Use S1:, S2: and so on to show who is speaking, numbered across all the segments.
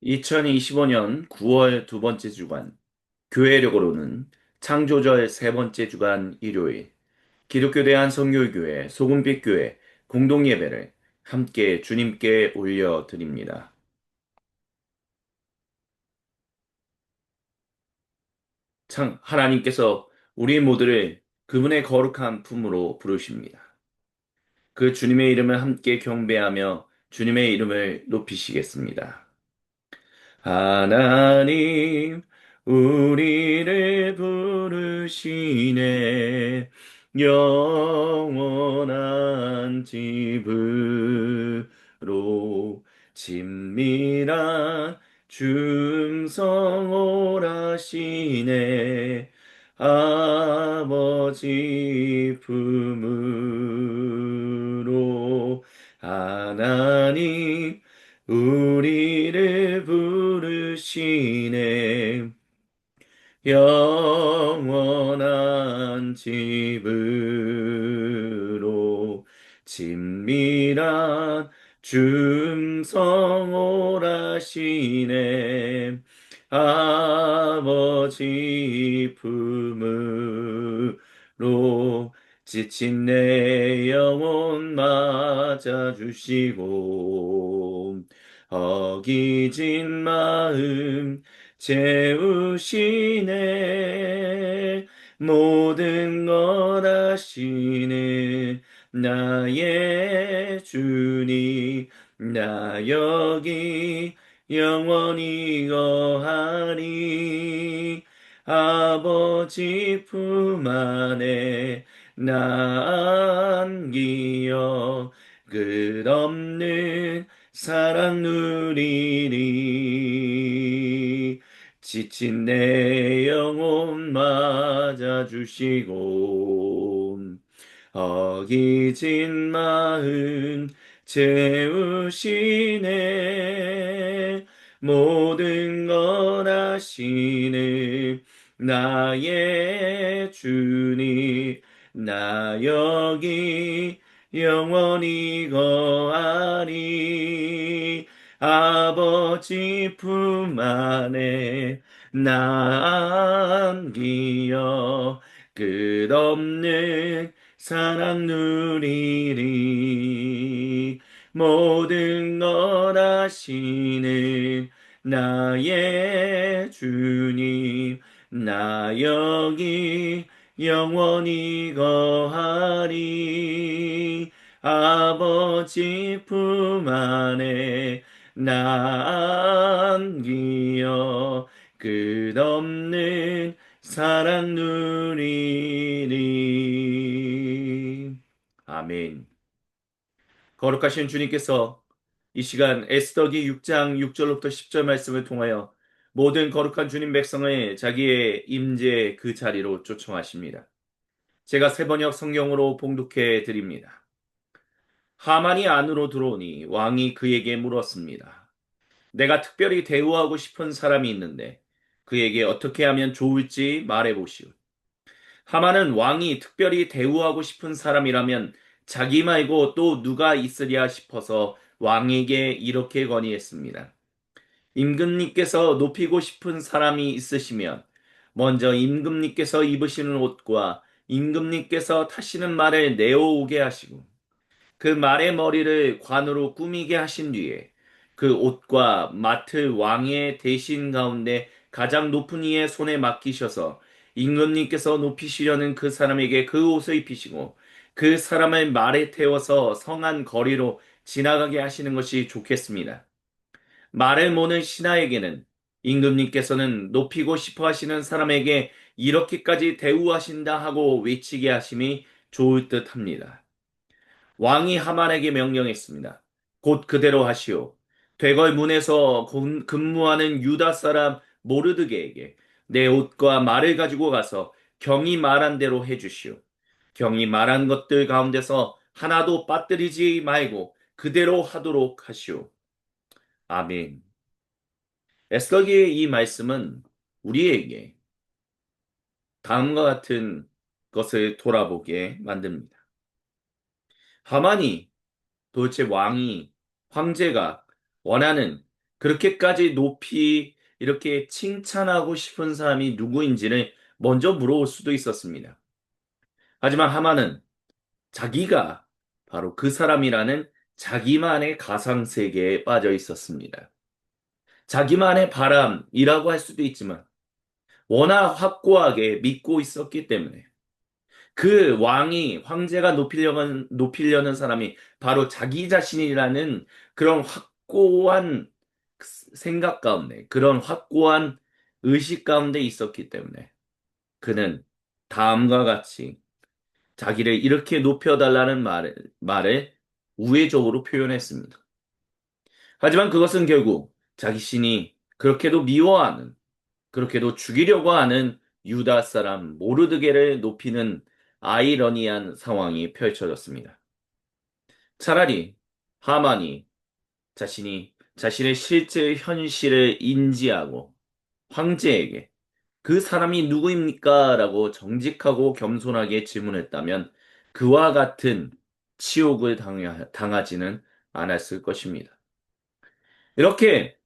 S1: 2025년 9월 두 번째 주간, 교회력으로는 창조절 세 번째 주간 일요일, 기독교 대한선교교회 소금빛교회 공동예배를 함께 주님께 올려드립니다. 하나님께서 우리 모두를 그분의 거룩한 품으로 부르십니다. 그 주님의 이름을 함께 경배하며 주님의 이름을 높이시겠습니다. 하나님, 우리를 부르시네. 영원한 집으로 친밀한 중성 오라시네. 아버지 품으로 하나님 우리를 부르시네. 영원한 집으로 친밀한 중성 오라시네. 아버지 품으로 지친 내 영혼 맞아주시고 어기진 마음 채우시네. 모든 것 아시는 나의 주님, 나 여기 영원히 거하리. 아버지 품 안에 나 안기어 끝없는 사랑 누리리. 지친 내 영혼 맞아주시고 어기진 마음 채우시네. 모든 것 아시는 나의 주님, 나 여기 영원히 거하리. 아버지 품 안에 나 안기어 끝없는 사랑 누리리. 모든 것 아시는 나의 주님, 나 여기 영원히 거하리. 아버지 품 안에 나 안기어 끝없는 사랑 누리리. 아멘. 거룩하신 주님께서 이 시간 에스더기 6장 6절로부터 10절 말씀을 통하여 모든 거룩한 주님 백성을 자기의 임재 그 자리로 초청하십니다. 제가 세번역 성경으로 봉독해 드립니다. 하만이 안으로 들어오니 왕이 그에게 물었습니다. 내가 특별히 대우하고 싶은 사람이 있는데 그에게 어떻게 하면 좋을지 말해보시오. 하만은 왕이 특별히 대우하고 싶은 사람이라면 자기 말고 또 누가 있으랴 싶어서 왕에게 이렇게 건의했습니다. 임금님께서 높이고 싶은 사람이 있으시면 먼저 임금님께서 입으시는 옷과 임금님께서 타시는 말을 내어오게 하시고 그 말의 머리를 관으로 꾸미게 하신 뒤에 그 옷과 맡을 왕의 대신 가운데 가장 높은 이의 손에 맡기셔서 임금님께서 높이시려는 그 사람에게 그 옷을 입히시고 그 사람을 말에 태워서 성안 거리로 지나가게 하시는 것이 좋겠습니다. 말을 모는 신하에게는 임금님께서는 높이고 싶어 하시는 사람에게 이렇게까지 대우하신다 하고 외치게 하심이 좋을 듯 합니다. 왕이 하만에게 명령했습니다. 곧 그대로 하시오. 되걸 문에서 근무하는 유다 사람 모르드게에게 내 옷과 말을 가지고 가서 경이 말한 대로 해주시오. 경이 말한 것들 가운데서 하나도 빠뜨리지 말고 그대로 하도록 하시오. 아멘. 에스더기의 이 말씀은 우리에게 다음과 같은 것을 돌아보게 만듭니다. 하만이 도대체 왕이, 황제가 원하는 그렇게까지 높이 이렇게 칭찬하고 싶은 사람이 누구인지를 먼저 물어볼 수도 있었습니다. 하지만 하만은 자기가 바로 그 사람이라는 자기만의 가상세계에 빠져 있었습니다. 자기만의 바람이라고 할 수도 있지만 워낙 확고하게 믿고 있었기 때문에 그 황제가 높이려는 사람이 바로 자기 자신이라는 그런 확고한 생각 가운데, 그런 확고한 의식 가운데 있었기 때문에 그는 다음과 같이 자기를 이렇게 높여달라는 말을 우회적으로 표현했습니다. 하지만 그것은 결국 자기 신이 그렇게도 미워하는, 그렇게도 죽이려고 하는 유다 사람 모르드게를 높이는 아이러니한 상황이 펼쳐졌습니다. 차라리 하만이 자신의 실제 현실을 인지하고 황제에게 그 사람이 누구입니까? 라고 정직하고 겸손하게 질문했다면 그와 같은 치욕을 당하지는 않았을 것입니다. 이렇게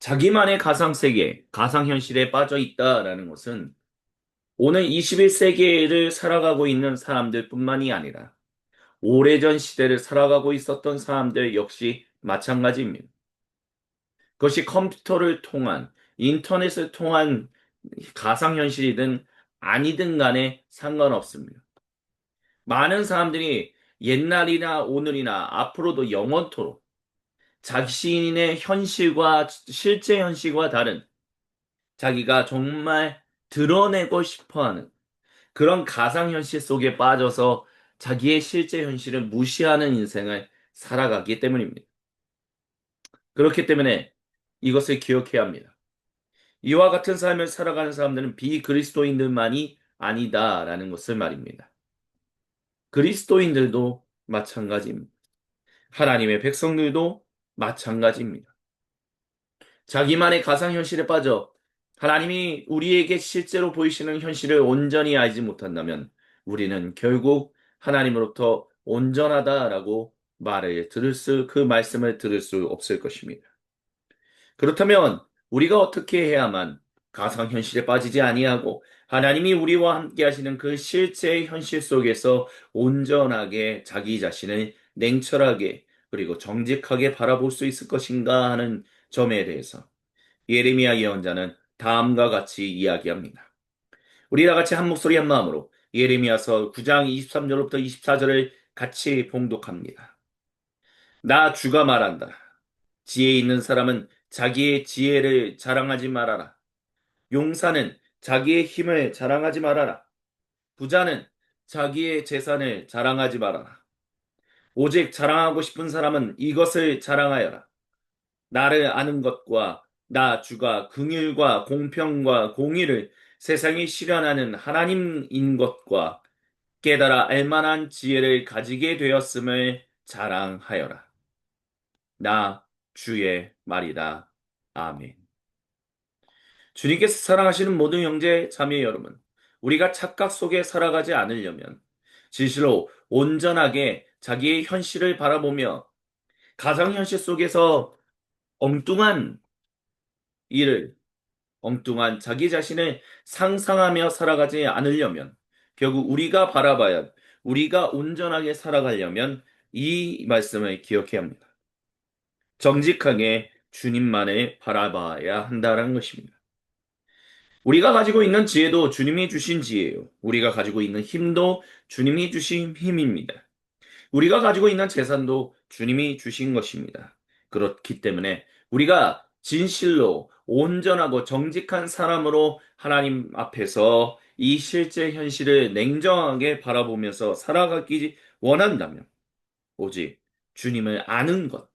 S1: 자기만의 가상세계, 가상현실에 빠져 있다라는 것은 오늘 21세기를 살아가고 있는 사람들 뿐만이 아니라 오래전 시대를 살아가고 있었던 사람들 역시 마찬가지입니다. 그것이 컴퓨터를 통한, 인터넷을 통한 가상현실이든 아니든 간에 상관없습니다. 많은 사람들이 옛날이나 오늘이나 앞으로도 영원토록 자신의 현실과 실제 현실과 다른 자기가 정말 드러내고 싶어 하는 그런 가상현실 속에 빠져서 자기의 실제 현실을 무시하는 인생을 살아가기 때문입니다. 그렇기 때문에 이것을 기억해야 합니다. 이와 같은 삶을 살아가는 사람들은 비그리스도인들만이 아니다라는 것을 말입니다. 그리스도인들도 마찬가지입니다. 하나님의 백성들도 마찬가지입니다. 자기만의 가상현실에 빠져 하나님이 우리에게 실제로 보이시는 현실을 온전히 알지 못한다면 우리는 결국 하나님으로부터 온전하다라고 그 말씀을 들을 수 없을 것입니다. 그렇다면 우리가 어떻게 해야만 가상현실에 빠지지 아니하고 하나님이 우리와 함께 하시는 그 실제 현실 속에서 온전하게 자기 자신을 냉철하게 그리고 정직하게 바라볼 수 있을 것인가 하는 점에 대해서 예레미야 예언자는 다음과 같이 이야기합니다. 우리 다 같이 한 목소리 한 마음으로 예레미야서 9장 23절부터 24절을 같이 봉독합니다. 나 주가 말한다. 지혜 있는 사람은 자기의 지혜를 자랑하지 말아라. 용사는 자기의 힘을 자랑하지 말아라. 부자는 자기의 재산을 자랑하지 말아라. 오직 자랑하고 싶은 사람은 이것을 자랑하여라. 나를 아는 것과 나 주가 긍휼과 공평과 공의를 세상에 실현하는 하나님인 것과 깨달아 알만한 지혜를 가지게 되었음을 자랑하여라. 나 주의 말이다. 아멘. 주님께서 사랑하시는 모든 형제 자매 여러분, 우리가 착각 속에 살아가지 않으려면 진실로 온전하게 자기의 현실을 바라보며 가상현실 속에서 엉뚱한 일을, 엉뚱한 자기 자신을 상상하며 살아가지 않으려면 결국 우리가 온전하게 살아가려면 이 말씀을 기억해야 합니다. 정직하게 주님만을 바라봐야 한다는 것입니다. 우리가 가지고 있는 지혜도 주님이 주신 지혜예요. 우리가 가지고 있는 힘도 주님이 주신 힘입니다. 우리가 가지고 있는 재산도 주님이 주신 것입니다. 그렇기 때문에 우리가 진실로 온전하고 정직한 사람으로 하나님 앞에서 이 실제 현실을 냉정하게 바라보면서 살아가기 원한다면 오직 주님을 아는 것,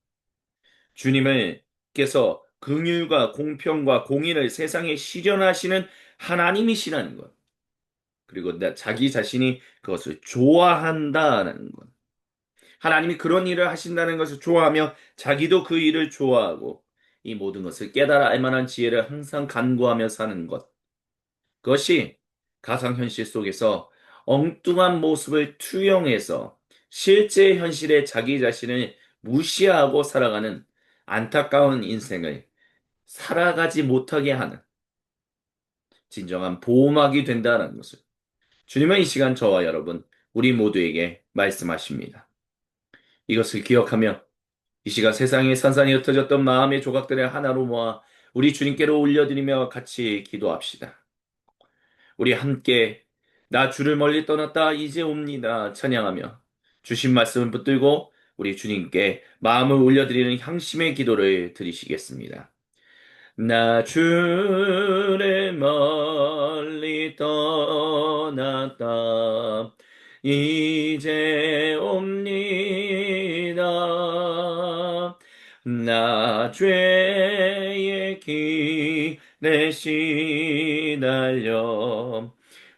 S1: 주님을께서 긍휼과 공평과 공의를 세상에 실현하시는 하나님이시라는 것, 그리고 자기 자신이 그것을 좋아한다는 것, 하나님이 그런 일을 하신다는 것을 좋아하며 자기도 그 일을 좋아하고 이 모든 것을 깨달아 알 만한 지혜를 항상 간구하며 사는 것, 그것이 가상현실 속에서 엉뚱한 모습을 투영해서 실제 현실의 자기 자신을 무시하고 살아가는 안타까운 인생을 살아가지 못하게 하는 진정한 보호막이 된다는 것을 주님은 이 시간 저와 여러분, 우리 모두에게 말씀하십니다. 이것을 기억하며 이 시간 세상에 산산이 흩어졌던 마음의 조각들을 하나로 모아 우리 주님께로 올려드리며 같이 기도합시다. 우리 함께 나 주를 멀리 떠났다 이제 옵니다 찬양하며 주신 말씀을 붙들고 우리 주님께 마음을 올려드리는 향심의 기도를 드리시겠습니다. 나 주를 멀리 떠났다 이제 옵니다. 나 죄의 길에 시달려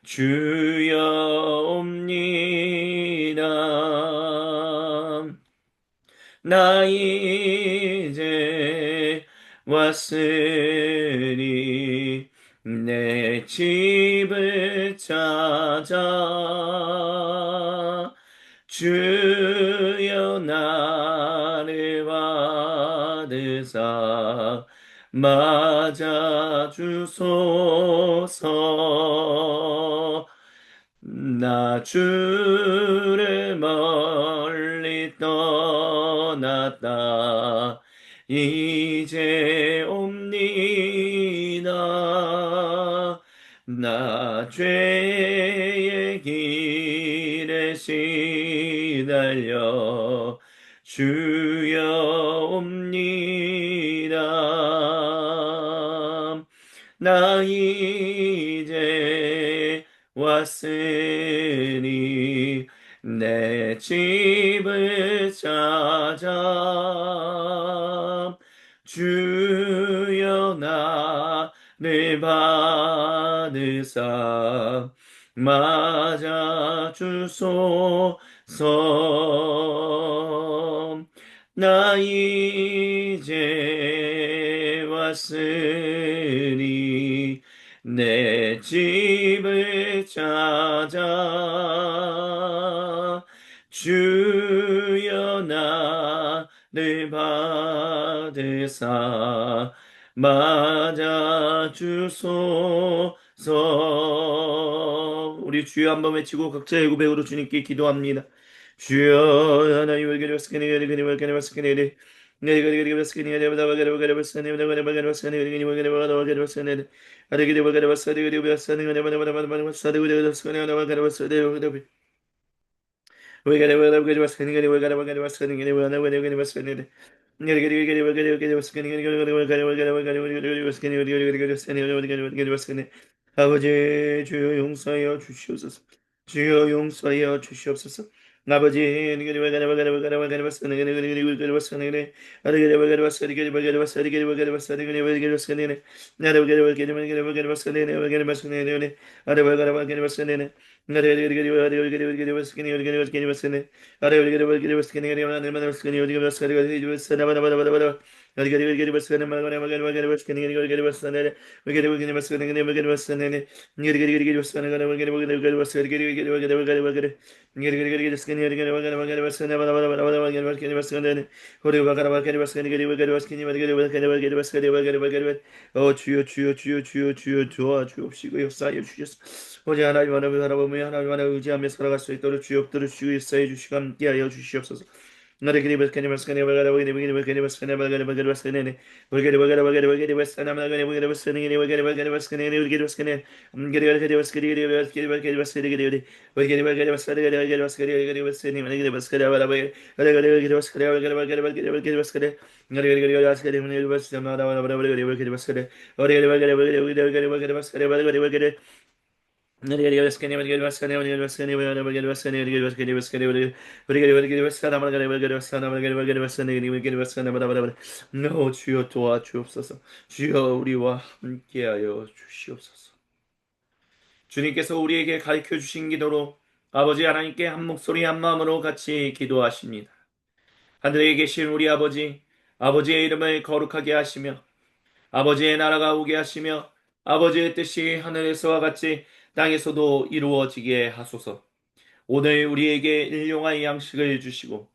S1: 주여 옵니다. 나 이제 왔으니 내 집을 찾아 주여 나를 받으사 맞아 주소서. 나 주를 멀리 떠났다 이제 옵니다. 나 죄의 길에 시달려 주여 옵니다. 나 이제 왔으니 내 집을 찾아 주여 나를 받으사 맞아 주소서. 나 이제 왔으니 내 집을 찾아 주여 나를 받으사 맞아 주소서. 우리 주여 한번 외치고 각자의 고백으로 주님께 기도합니다. 주여 하나님을 기도하시니 그리그리를 기도하시니 그리그리를 기도하시니 그리그리를 기도하시니 그리그리를 기도하시니 그리그리를 기도하시니 그리그리를 기도하시니 그리그리를 기도하시니 그리그리를 기도하시니 아버지 주여 용서하여 주시옵소서. 주여 용서하여 주시옵소서. 아버지 주여 주여 주여 주여 주여 도와주옵시고 역사하여 주셔서 오직 하나님 하나님 바라보며 하나님 하나님 의지하며 살아갈 수 있도록 주옵들을 주여 역사해 주시고 함께하여 주시옵소서. 나를 그리 버스케니 버스케니 버가라 버게니 버게니 버게니 버스케니 버가라 버게니 버스케니 버게니 버가라 버게니 버게니 버스케니 나마가니 버게니 버스케니 버게니 버게니 버스케니 버게니 버스케니 버게니 버게니 버스케니 버게니 버게니 버스케니 버게니 버게니 버스케니 버게니 버스케니 버게니 버스케니 버게니 버스케니 바라 버게니 버게니 버스케니 버게니 버게니 버게니 버게니 버스케니 버게니 버게니 버스케니 버게니 버스케니 바라 바라 바라 버게니 버게니 버스케니 버게니 버게니 버게니 버게니 버스케니 버게니 버게니 주여 도와주옵소서. 주여 우리와 함께하여 주시옵소서. 주님께서 우리에게 가르쳐 주신 기도로 아버지 하나님께 한 목소리 한 마음으로 같이 기도하십니다. 하늘에 계신 우리 아버지, 아버지의 이름을 거룩하게 하시며 아버지의 나라가 오게 하시며 아버지의 뜻이 하늘에서와 같이 땅에서도 이루어지게 하소서. 오늘 우리에게 일용할 양식을 주시고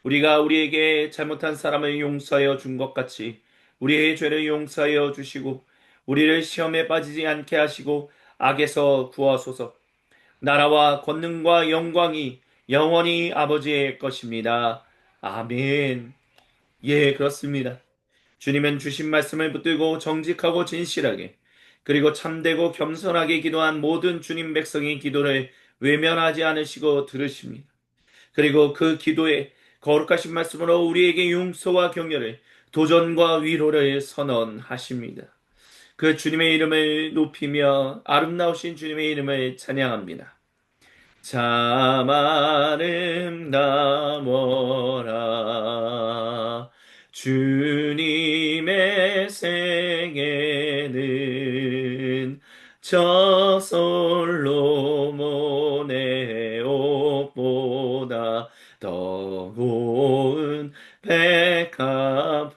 S1: 우리가 우리에게 잘못한 사람을 용서하여 준 것 같이 우리의 죄를 용서하여 주시고 우리를 시험에 빠지지 않게 하시고 악에서 구하소서. 나라와 권능과 영광이 영원히 아버지의 것입니다. 아멘. 예, 그렇습니다. 주님은 주신 말씀을 붙들고 정직하고 진실하게 그리고 참되고 겸손하게 기도한 모든 주님 백성의 기도를 외면하지 않으시고 들으십니다. 그리고 그 기도에 거룩하신 말씀으로 우리에게 용서와 격려를 도전과 위로를 선언하십니다. 그 주님의 이름을 높이며 아름다우신 주님의 이름을 찬양합니다. 참 아름다워라 주님의 세계는 저 솔로몬의 옷보다 더 고운 백합화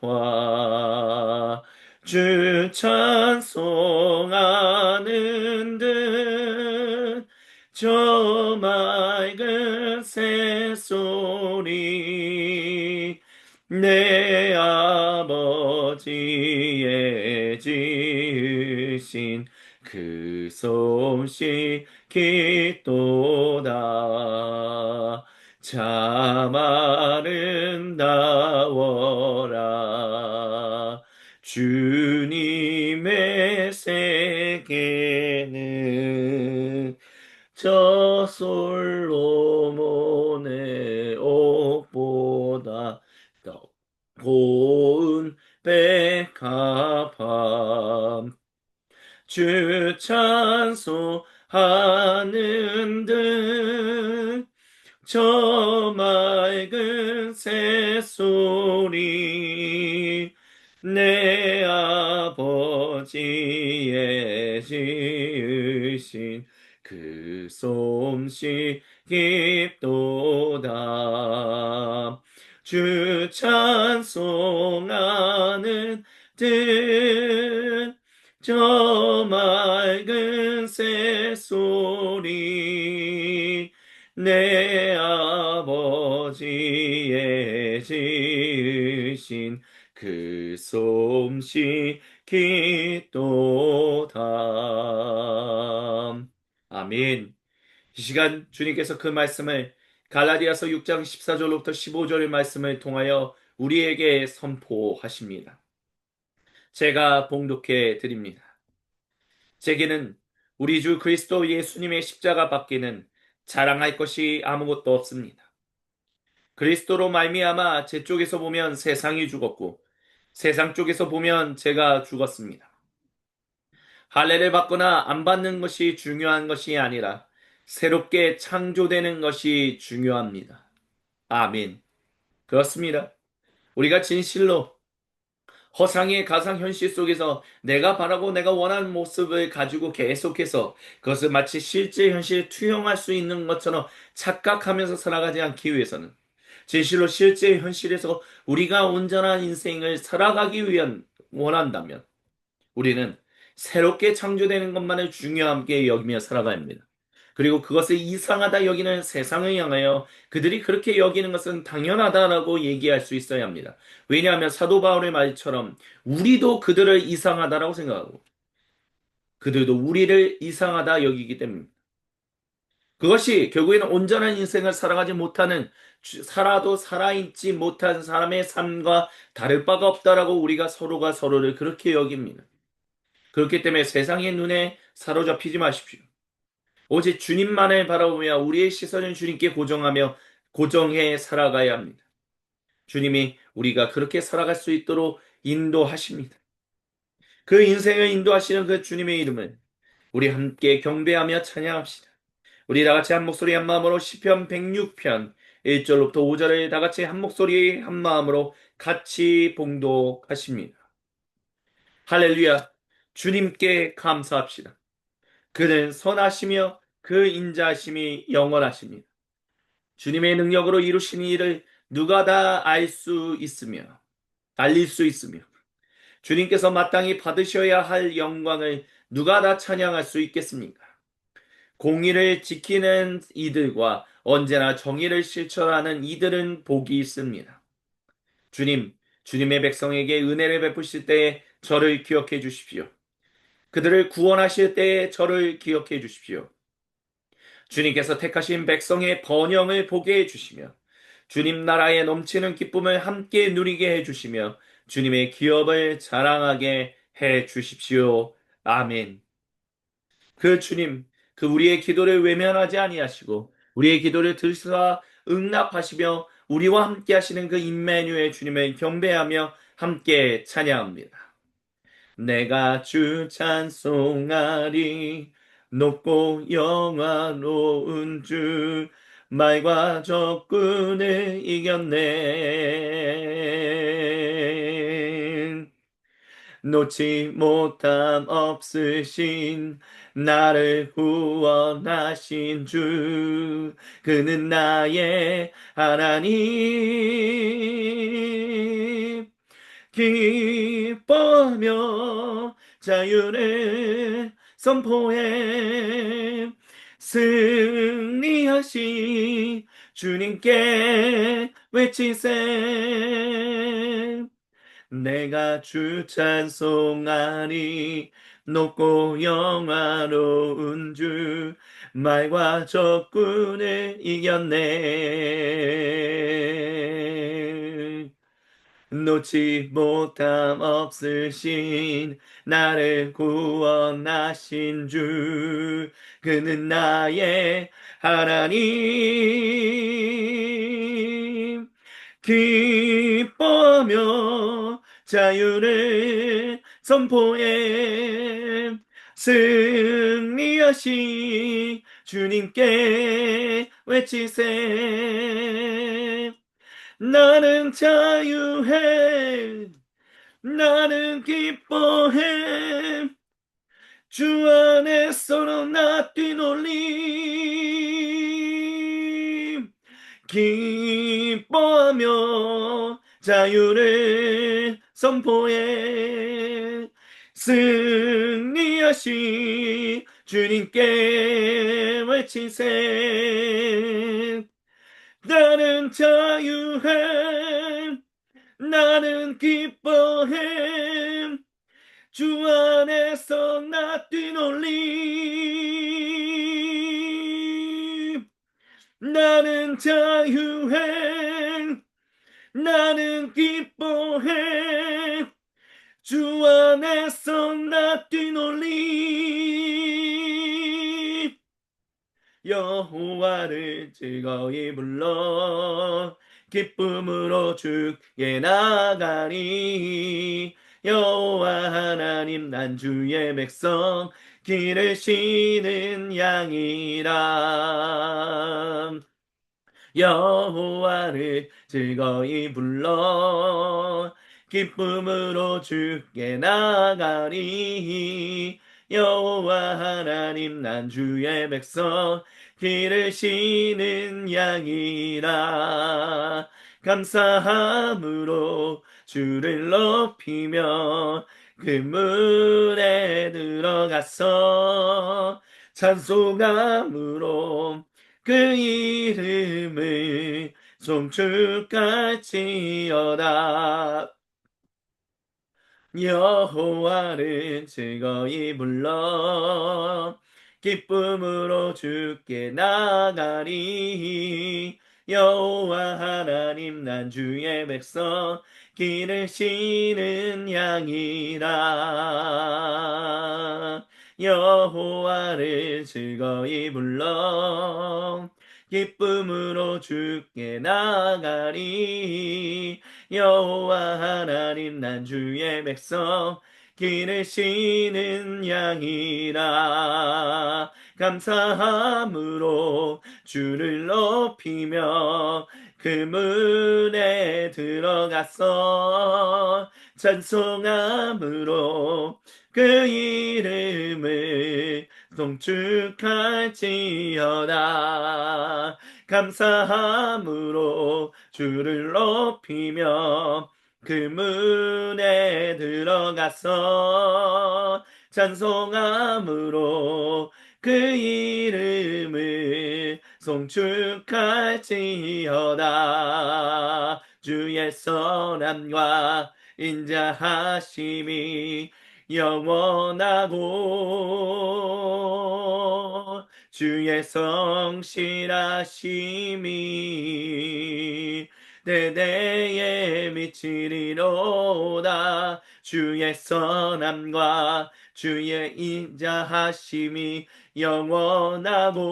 S1: 주 찬송하는 듯 저 맑은 새소리 내 아버지의 지으신 그 솜씨 깊도다 참 아름다워라 주님의 세계는 저 솔로몬의 옥보다 더 고운 백합함 주 찬송하는 듯 저 맑은 새소리 내 아버지의 지으신 그 솜씨 깊도다 주 찬송하는 듯 저 맑은 새소리 내 아버지의 지으신 그 솜씨 깊도다. 아멘. 이 시간 주님께서 그 말씀을 갈라디아서 6장 14절로부터 15절의 말씀을 통하여 우리에게 선포하십니다. 제가 봉독해 드립니다. 제게는 우리 주 그리스도 예수님의 십자가 밖에는 자랑할 것이 아무것도 없습니다. 그리스도로 말미암아 제 쪽에서 보면 세상이 죽었고 세상 쪽에서 보면 제가 죽었습니다. 할례를 받거나 안 받는 것이 중요한 것이 아니라 새롭게 창조되는 것이 중요합니다. 아멘. 그렇습니다. 우리가 진실로 허상의 가상현실 속에서 내가 바라고 내가 원하는 모습을 가지고 계속해서 그것을 마치 실제 현실에 투영할 수 있는 것처럼 착각하면서 살아가지 않기 위해서는 진실로 실제 현실에서 우리가 온전한 인생을 살아가기 위한 원한다면 우리는 새롭게 창조되는 것만을 중요하게 여기며 살아가야 합니다. 그리고 그것을 이상하다 여기는 세상을 향하여 그들이 그렇게 여기는 것은 당연하다라고 얘기할 수 있어야 합니다. 왜냐하면 사도 바울의 말처럼 우리도 그들을 이상하다라고 생각하고 그들도 우리를 이상하다 여기기 때문입니다. 그것이 결국에는 온전한 인생을 살아가지 못하는 살아도 살아있지 못한 사람의 삶과 다를 바가 없다라고 우리가 서로가 서로를 그렇게 여깁니다. 그렇기 때문에 세상의 눈에 사로잡히지 마십시오. 오직 주님만을 바라보며 우리의 시선을 주님께 고정하며 고정해 살아가야 합니다. 주님이 우리가 그렇게 살아갈 수 있도록 인도하십니다. 그 인생을 인도하시는 그 주님의 이름을 우리 함께 경배하며 찬양합시다. 우리 다 같이 한 목소리 한 마음으로 시편 106편 1절로부터 5절을 다 같이 한 목소리 한 마음으로 같이 봉독하십니다. 할렐루야. 주님께 감사합시다. 그는 선하시며 그 인자하심이 영원하십니다. 주님의 능력으로 이루신 일을 누가 다 알 수 있으며 알릴 수 있으며 주님께서 마땅히 받으셔야 할 영광을 누가 다 찬양할 수 있겠습니까? 공의를 지키는 이들과 언제나 정의를 실천하는 이들은 복이 있습니다. 주님, 주님의 백성에게 은혜를 베푸실 때에 저를 기억해 주십시오. 그들을 구원하실 때에 저를 기억해 주십시오. 주님께서 택하신 백성의 번영을 보게 해주시며 주님 나라에 넘치는 기쁨을 함께 누리게 해주시며 주님의 기업을 자랑하게 해 주십시오. 아멘. 그 주님, 그 우리의 기도를 외면하지 아니하시고 우리의 기도를 들으사 응답하시며 우리와 함께 하시는 그 임마누엘 주님을 경배하며 함께 찬양합니다. 내가 주 찬송하리 높고 영화로운 주 말과 적군을 이겼네. 놓지 못함 없으신 나를 구원하신 주 그는 나의 하나님 기뻐하며 자유를 선포해 승리하신 주님께 외치세. 내가 주 찬송하니 높고 영화로운 주 말과 적군을 이겼네. 놓지 못함 없으신 나를 구원하신 주 그는 나의 하나님 기뻐하며 자유를 선포해 승리하신 주님께 외치세. 나는 자유해 나는 기뻐해 주 안에서는 나 뛰놀림 기뻐하며 자유를 선포해 승리하신 주님께 외치세. 나는 자유해 나는 기뻐해 주 안에서 나 뛰놀림 나는 자유해 나는 기뻐해 주 안에서 나 뛰놀림 여호와를 즐거이 불러 기쁨으로 주께 나가리. 여호와 하나님 난 주의 백성 기르시는 양이라. 여호와를 즐거이 불러 기쁨으로 주께 나가리. 여호와 하나님 난 주의 백성 기르시는 양이라. 감사함으로 주를 높이며 그 문에 들어가서 찬송함으로 그 이름을 송축할지어다. 여호와를 즐거이 불러 기쁨으로 주께 나가리. 여호와 하나님 난 주의 백성 기르시는 양이라. 여호와를 즐거이 불러 기쁨으로 주께 나가리. 여호와 하나님 난 주의 백성 기르시는 양이라. 감사함으로 주를 높이며 그 문에 들어가서 찬송함으로 그 이름을 송축할지어다. 감사함으로 주를 높이며 그 문에 들어가서 찬송함으로 그 이름을 송축할지어다. 주의 선함과 인자하심이 영원하고 주의 성실하심이 대대에 미치리로다. 주의 선함과 주의 인자하심이 영원하고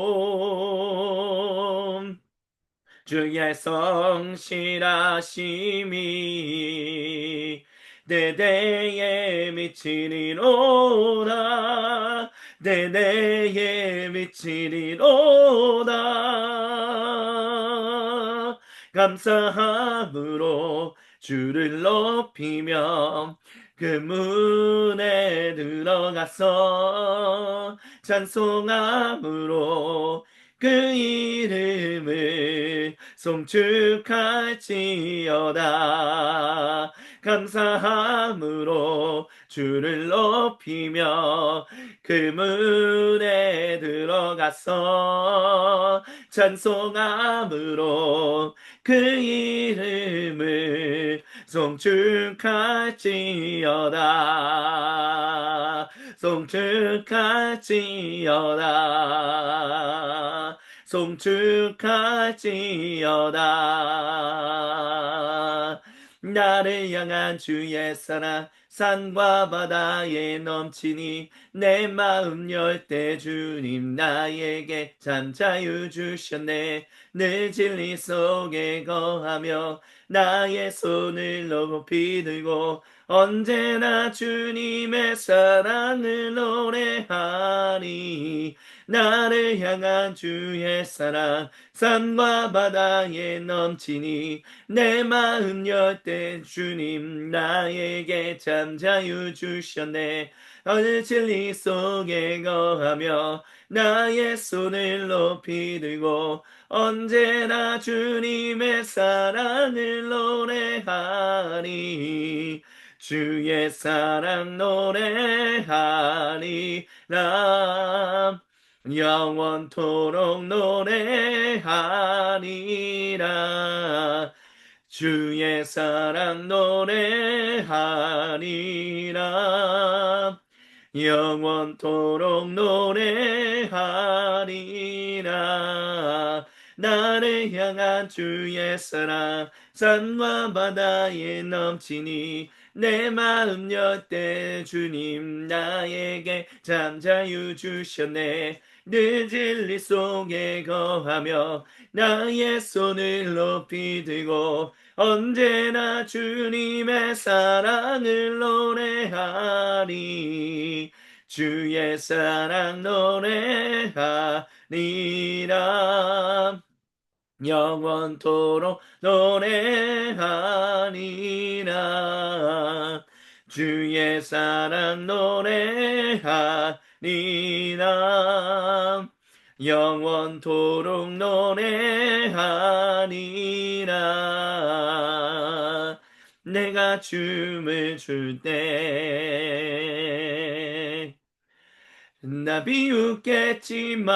S1: 주의 성실하심이 대대에 미치리로다. 대대에 미치리로다. 감사함으로 주를 높이며 그 문에 들어가서 찬송함으로 그 이름을 송축할지어다. 감사함으로 주를 높이며 그 문에 들어가서 찬송함으로 그 이름을 송축할지어다. 송축할지어다. 송축할지어다. 나를 향한 주의 사랑 산과 바다에 넘치니 내 마음 열 때 주님 나에게 참 자유 주셨네. 늘 진리 속에 거하며 나의 손을 높이 들고 언제나 주님의 사랑을 노래하리. 나를 향한 주의 사랑 산과 바다에 넘치니 내 마음 열 때 주님 나에게 참 자유 주셨네. 어느 진리 속에 거하며 나의 손을 높이 들고 언제나 주님의 사랑을 노래하리. 주의 사랑 노래하리라. 영원토록 노래하리라. 주의 사랑 노래하리라. 영원토록 노래하리라. 나를 향한 주의 사랑 산과 바다에 넘치니 내 마음 열 때 주님 나에게 참 자유 주셨네. 늘 진리 속에 거하며 나의 손을 높이 들고 언제나 주님의 사랑을 노래하리. 주의 사랑 노래하리라. 영원토록 노래하리라. 주의 사랑 노래하리라. 영원토록 노래하리라. 내가 춤을 출 때 나 비웃겠지만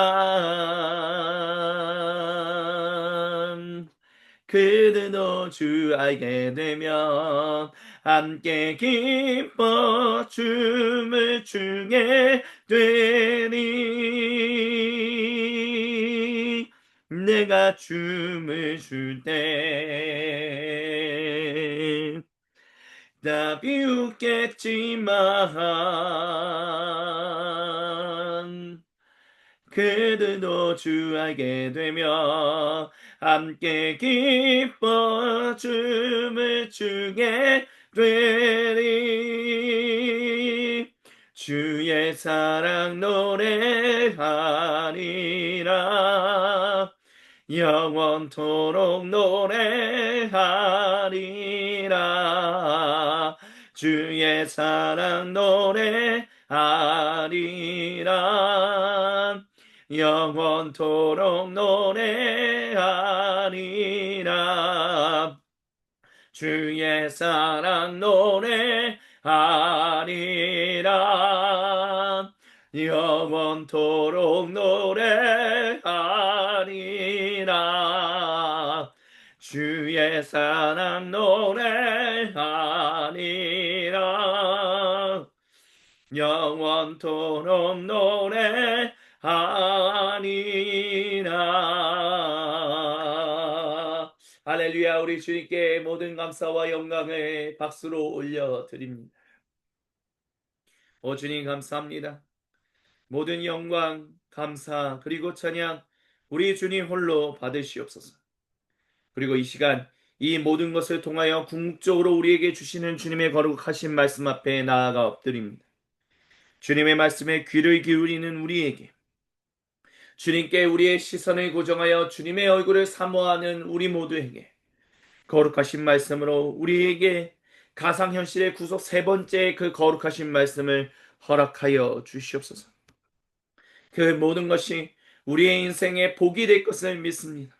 S1: 그들도 주 알게 되면 함께 기뻐 춤을 추게 되리. 내가 춤을 출 때 나 비웃겠지만 그들도 주 알게 되며 함께 기뻐 춤을 추게 되리. 주의 사랑 노래하리라. 영원토록 노래하리라. 주의 사랑 노래하리라. 영원토록 노래하리라. 주의 사랑 노래하리라. 영원토록 노래하리라. 주의 사랑 노래하리라. 영원토록 노래하리라. 할렐루야. 우리 주님께 모든 감사와 영광을 박수로 올려드립니다. 오 주님 감사합니다. 모든 영광, 감사, 그리고 찬양 우리 주님 홀로 받으시옵소서. 그리고 이 시간 이 모든 것을 통하여 궁극적으로 우리에게 주시는 주님의 거룩하신 말씀 앞에 나아가 엎드립니다. 주님의 말씀에 귀를 기울이는 우리에게, 주님께 우리의 시선을 고정하여 주님의 얼굴을 사모하는 우리 모두에게 거룩하신 말씀으로 우리에게 가상현실의 구속 세 번째 그 거룩하신 말씀을 허락하여 주시옵소서. 그 모든 것이 우리의 인생에 복이 될 것을 믿습니다.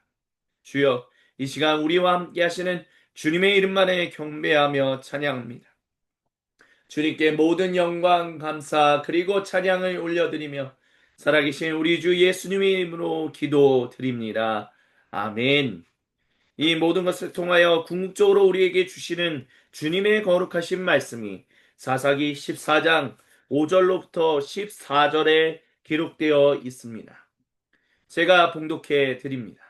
S1: 주여, 이 시간 우리와 함께 하시는 주님의 이름만에 경배하며 찬양합니다. 주님께 모든 영광, 감사, 그리고 찬양을 올려드리며 살아계신 우리 주 예수님의 이름으로 기도드립니다. 아멘. 이 모든 것을 통하여 궁극적으로 우리에게 주시는 주님의 거룩하신 말씀이 사사기 14장 5절로부터 14절에 기록되어 있습니다. 제가 봉독해 드립니다.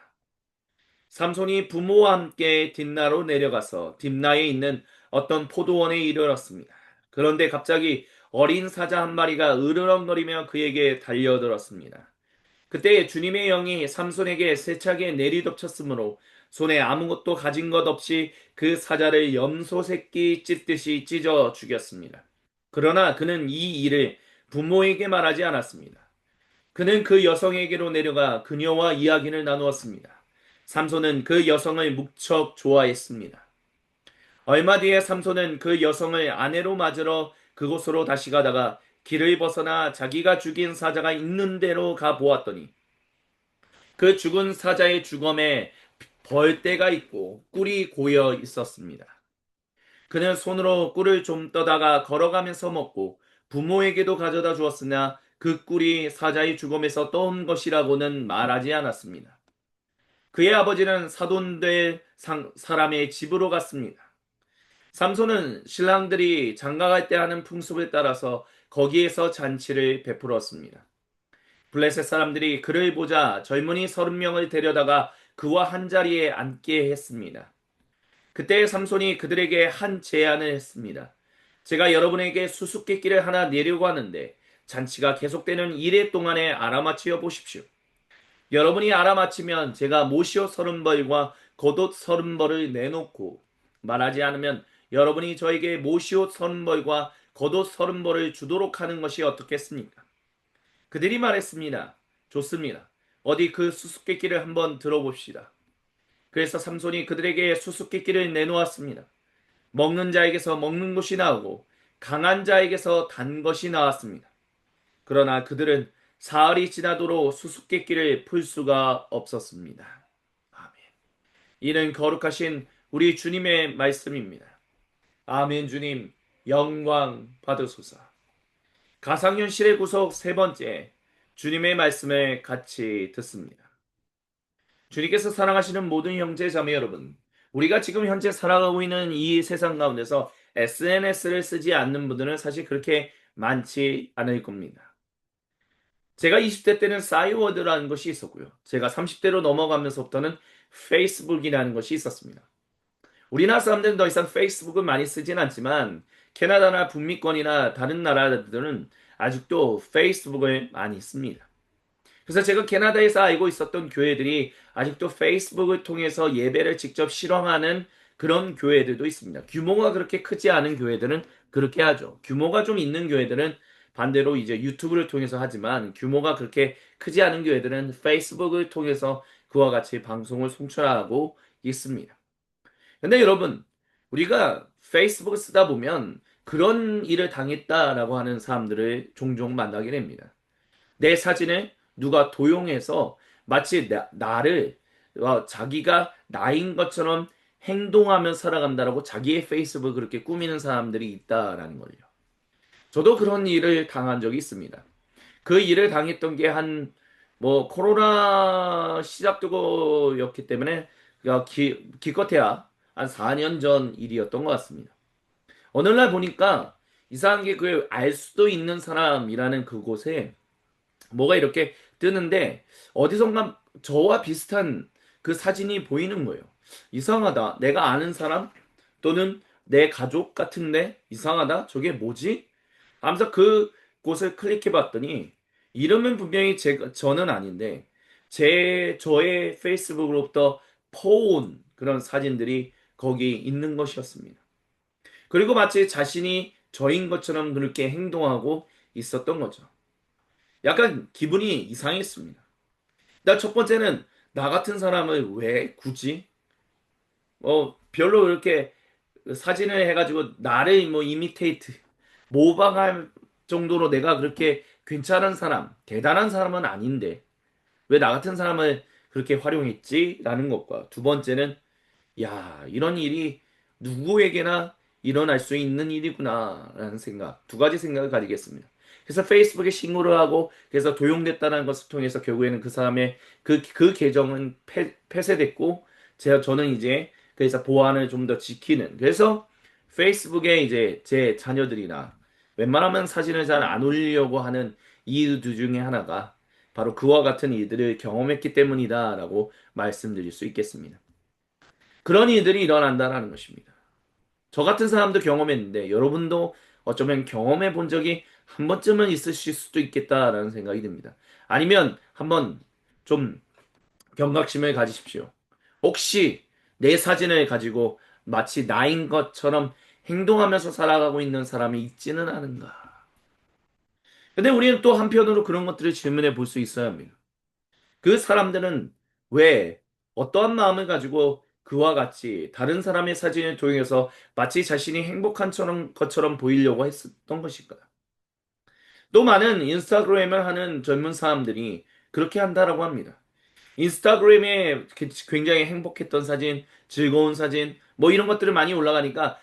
S1: 삼손이 부모와 함께 딥나로 내려가서 딥나에 있는 어떤 포도원에 이르렀습니다. 그런데 갑자기 어린 사자 한 마리가 으르렁거리며 그에게 달려들었습니다. 그때 주님의 영이 삼손에게 세차게 내리덮쳤으므로 손에 아무것도 가진 것 없이 그 사자를 염소 새끼 찢듯이 찢어 죽였습니다. 그러나 그는 이 일을 부모에게 말하지 않았습니다. 그는 그 여성에게로 내려가 그녀와 이야기를 나누었습니다. 삼손은 그 여성을 무척 좋아했습니다. 얼마 뒤에 삼손은 그 여성을 아내로 맞으러 그곳으로 다시 가다가 길을 벗어나 자기가 죽인 사자가 있는 데로 가 보았더니 그 죽은 사자의 주검에 벌떼가 있고 꿀이 고여 있었습니다. 그는 손으로 꿀을 좀 떠다가 걸어가면서 먹고 부모에게도 가져다 주었으나 그 꿀이 사자의 주검에서 떠온 것이라고는 말하지 않았습니다. 그의 아버지는 사돈될 사람의 집으로 갔습니다. 삼손은 신랑들이 장가갈 때 하는 풍습을 따라서 거기에서 잔치를 베풀었습니다. 블레셋 사람들이 그를 보자 젊은이 30명을 데려다가 그와 한자리에 앉게 했습니다. 그때 삼손이 그들에게 한 제안을 했습니다. 제가 여러분에게 수수께끼를 하나 내려고 하는데 잔치가 계속되는 1회 동안에 알아맞혀 보십시오. 여러분이 알아맞히면 제가 모시옷 30벌과 겉옷 30벌을 내놓고 말하지 않으면 여러분이 저에게 모시옷 30벌과 겉옷 30벌을 주도록 하는 것이 어떻겠습니까? 그들이 말했습니다. 좋습니다. 어디 그 수수께끼를 한번 들어봅시다. 그래서 삼손이 그들에게 수수께끼를 내놓았습니다. 먹는 자에게서 먹는 것이 나오고 강한 자에게서 단 것이 나왔습니다. 그러나 그들은 사흘이 지나도록 수수께끼를 풀 수가 없었습니다. 아멘. 이는 거룩하신 우리 주님의 말씀입니다. 아멘. 주님 영광 받으소서. 가상현실의 구속 세 번째, 주님의 말씀을 같이 듣습니다. 주님께서 사랑하시는 모든 형제 자매 여러분, 우리가 지금 현재 살아가고 있는 이 세상 가운데서 SNS를 쓰지 않는 분들은 사실 그렇게 많지 않을 겁니다. 제가 20대 때는 싸이워드라는 것이 있었고요. 제가 30대로 넘어가면서부터는 페이스북이라는 것이 있었습니다. 우리나라 사람들은 더 이상 페이스북을 많이 쓰진 않지만 캐나다나 북미권이나 다른 나라들은 아직도 페이스북을 많이 씁니다. 그래서 제가 캐나다에서 알고 있었던 교회들이 아직도 페이스북을 통해서 예배를 직접 실황하는 그런 교회들도 있습니다. 규모가 그렇게 크지 않은 교회들은 그렇게 하죠. 규모가 좀 있는 교회들은 반대로 이제 유튜브를 통해서 하지만 규모가 그렇게 크지 않은 교회들은 페이스북을 통해서 그와 같이 방송을 송출하고 있습니다. 근데 여러분, 우리가 페이스북을 쓰다 보면 그런 일을 당했다라고 하는 사람들을 종종 만나게 됩니다. 내 사진을 누가 도용해서 마치 나를 자기가 나인 것처럼 행동하며 살아간다라고 자기의 페이스북을 그렇게 꾸미는 사람들이 있다라는 거예요. 저도 그런 일을 당한 적이 있습니다. 그 일을 당했던 게 한, 뭐, 코로나 시작되고였기 때문에, 기껏해야 한 4년 전 일이었던 것 같습니다. 어느 날 보니까 이상한 게 그 알 수도 있는 사람이라는 그곳에 뭐가 이렇게 뜨는데 어디선가 저와 비슷한 그 사진이 보이는 거예요. 이상하다. 내가 아는 사람 또는 내 가족 같은데 이상하다. 저게 뭐지? 하면서 그 곳을 클릭해 봤더니 이름은 분명히 저는 아닌데 저의 페이스북으로부터 퍼온 그런 사진들이 거기 있는 것이었습니다. 그리고 마치 자신이 저인 것처럼 그렇게 행동하고 있었던 거죠. 약간 기분이 이상했습니다. 나 첫 번째는 나 같은 사람을 왜 굳이 별로 이렇게 사진을 해가지고 나를 뭐 이미테이트 모방할 정도로 내가 그렇게 괜찮은 사람, 대단한 사람은 아닌데 왜 나 같은 사람을 그렇게 활용했지? 라는 것과 두 번째는 야, 이런 일이 누구에게나 일어날 수 있는 일이구나라는 생각, 두 가지 생각을 가지겠습니다. 그래서 페이스북에 신고를 하고, 그래서 도용됐다는 것을 통해서 결국에는 그 사람의 그 계정은 폐쇄됐고, 저는 이제 그래서 보안을 좀 더 지키는. 그래서 페이스북에 이제 제 자녀들이나 웬만하면 사진을 잘 안 올리려고 하는 이유 중에 하나가 바로 그와 같은 일들을 경험했기 때문이다라고 말씀드릴 수 있겠습니다. 그런 일들이 일어난다라는 것입니다. 저 같은 사람도 경험했는데 여러분도 어쩌면 경험해 본 적이 한 번쯤은 있으실 수도 있겠다라는 생각이 듭니다. 아니면 한번 좀 경각심을 가지십시오. 혹시 내 사진을 가지고 마치 나인 것처럼 행동하면서 살아가고 있는 사람이 있지는 않은가? 근데 우리는 또 한편으로 그런 것들을 질문해 볼 수 있어야 합니다. 그 사람들은 왜 어떠한 마음을 가지고 그와 같이 다른 사람의 사진을 통해서 마치 자신이 행복한 것처럼 보이려고 했었던 것일까요? 또 많은 인스타그램을 하는 젊은 사람들이 그렇게 한다라고 합니다. 인스타그램에 굉장히 행복했던 사진, 즐거운 사진, 뭐 이런 것들을 많이 올라가니까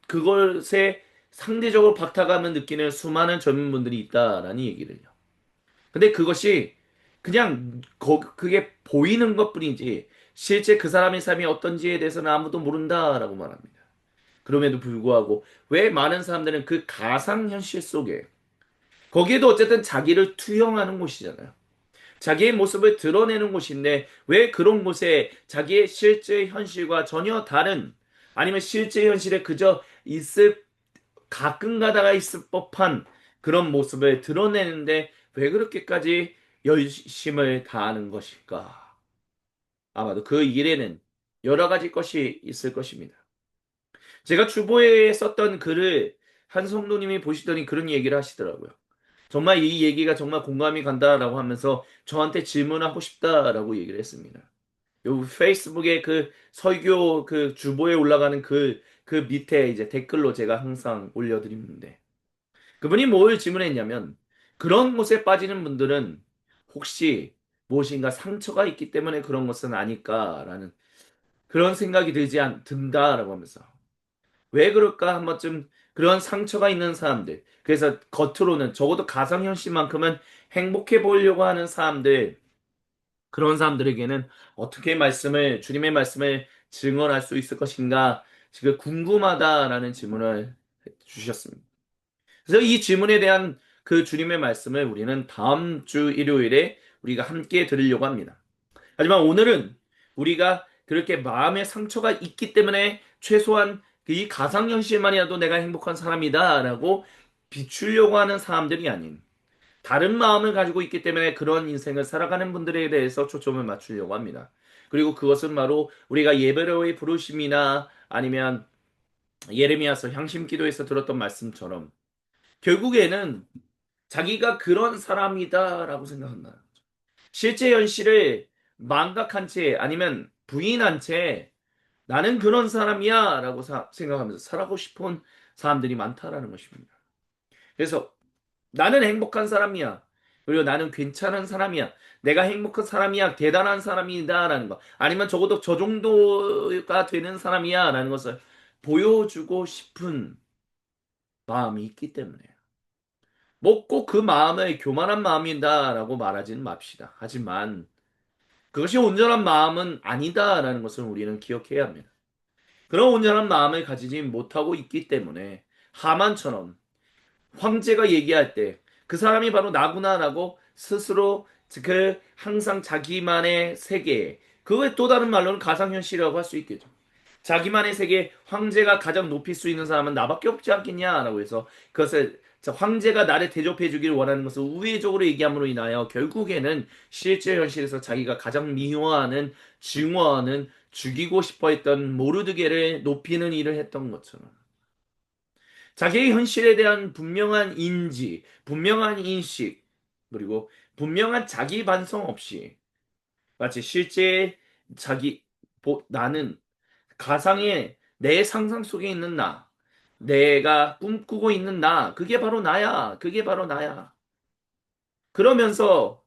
S1: 그것에 상대적으로 박탈감을 느끼는 수많은 젊은 분들이 있다라는 얘기를요. 근데 그것이 그냥 그게 보이는 것뿐이지 실제 그 사람의 삶이 어떤지에 대해서는 아무도 모른다라고 말합니다. 그럼에도 불구하고 왜 많은 사람들은 그 가상현실 속에 거기에도 어쨌든 자기를 투영하는 곳이잖아요. 자기의 모습을 드러내는 곳인데 왜 그런 곳에 자기의 실제 현실과 전혀 다른 아니면 실제 현실에 그저 가끔 가다가 있을 법한 그런 모습을 드러내는데 왜 그렇게까지 열심을 다하는 것일까? 아마도 그 일에는 여러 가지 것이 있을 것입니다. 제가 주보에 썼던 글을 한 성도님이 보시더니 그런 얘기를 하시더라고요. 정말 이 얘기가 정말 공감이 간다라고 하면서 저한테 질문하고 싶다라고 얘기를 했습니다. 요 페이스북에 그 설교 그 주보에 올라가는 그 밑에 이제 댓글로 제가 항상 올려드리는데 그분이 뭘 질문했냐면 그런 곳에 빠지는 분들은 혹시 무엇인가 상처가 있기 때문에 그런 것은 아닐까라는 그런 생각이 든다라고 하면서 왜 그럴까 한 번쯤 그런 상처가 있는 사람들 그래서 겉으로는 적어도 가상현실만큼은 행복해 보이려고 하는 사람들 그런 사람들에게는 어떻게 주님의 말씀을 증언할 수 있을 것인가 지금 궁금하다라는 질문을 주셨습니다. 그래서 이 질문에 대한 그 주님의 말씀을 우리는 다음 주 일요일에 우리가 함께 들으려고 합니다. 하지만 오늘은 우리가 그렇게 마음의 상처가 있기 때문에 최소한 이 가상현실만이라도 내가 행복한 사람이다라고 비추려고 하는 사람들이 아닌 다른 마음을 가지고 있기 때문에 그런 인생을 살아가는 분들에 대해서 초점을 맞추려고 합니다. 그리고 그것은 바로 우리가 예배로의 부르심이나 아니면 예레미야서 향심기도에서 들었던 말씀처럼 결국에는 자기가 그런 사람이다라고 생각한다. 실제 현실을 망각한 채 아니면 부인한 채 나는 그런 사람이야라고 생각하면서 살아가고 싶은 사람들이 많다라는 것입니다. 그래서 나는 행복한 사람이야. 그리고 나는 괜찮은 사람이야. 내가 행복한 사람이야. 대단한 사람이다라는 거. 아니면 적어도 저 정도가 되는 사람이야라는 것을 보여주고 싶은 마음이 있기 때문에. 뭐 꼭 그 마음을 교만한 마음이다라고 말하지는 맙시다. 하지만 그것이 온전한 마음은 아니다라는 것을 우리는 기억해야 합니다. 그런 온전한 마음을 가지지 못하고 있기 때문에 하만처럼 황제가 얘기할 때 그 사람이 바로 나구나라고 스스로 그 항상 자기만의 세계, 그걸 또 다른 말로는 가상현실이라고 할 수 있겠죠. 자기만의 세계 황제가 가장 높일 수 있는 사람은 나밖에 없지 않겠냐라고 해서 그것을 황제가 나를 대접해 주길 원하는 것을 우회적으로 얘기함으로 인하여 결국에는 실제 현실에서 자기가 가장 미워하는 증오하는 죽이고 싶어 했던 모르드게를 높이는 일을 했던 것처럼 자기의 현실에 대한 분명한 인지, 분명한 인식, 그리고 분명한 자기 반성 없이 마치 실제 자기 나는 가상의 내 상상 속에 있는 나, 내가 꿈꾸고 있는 나, 그게 바로 나야. 그게 바로 나야. 그러면서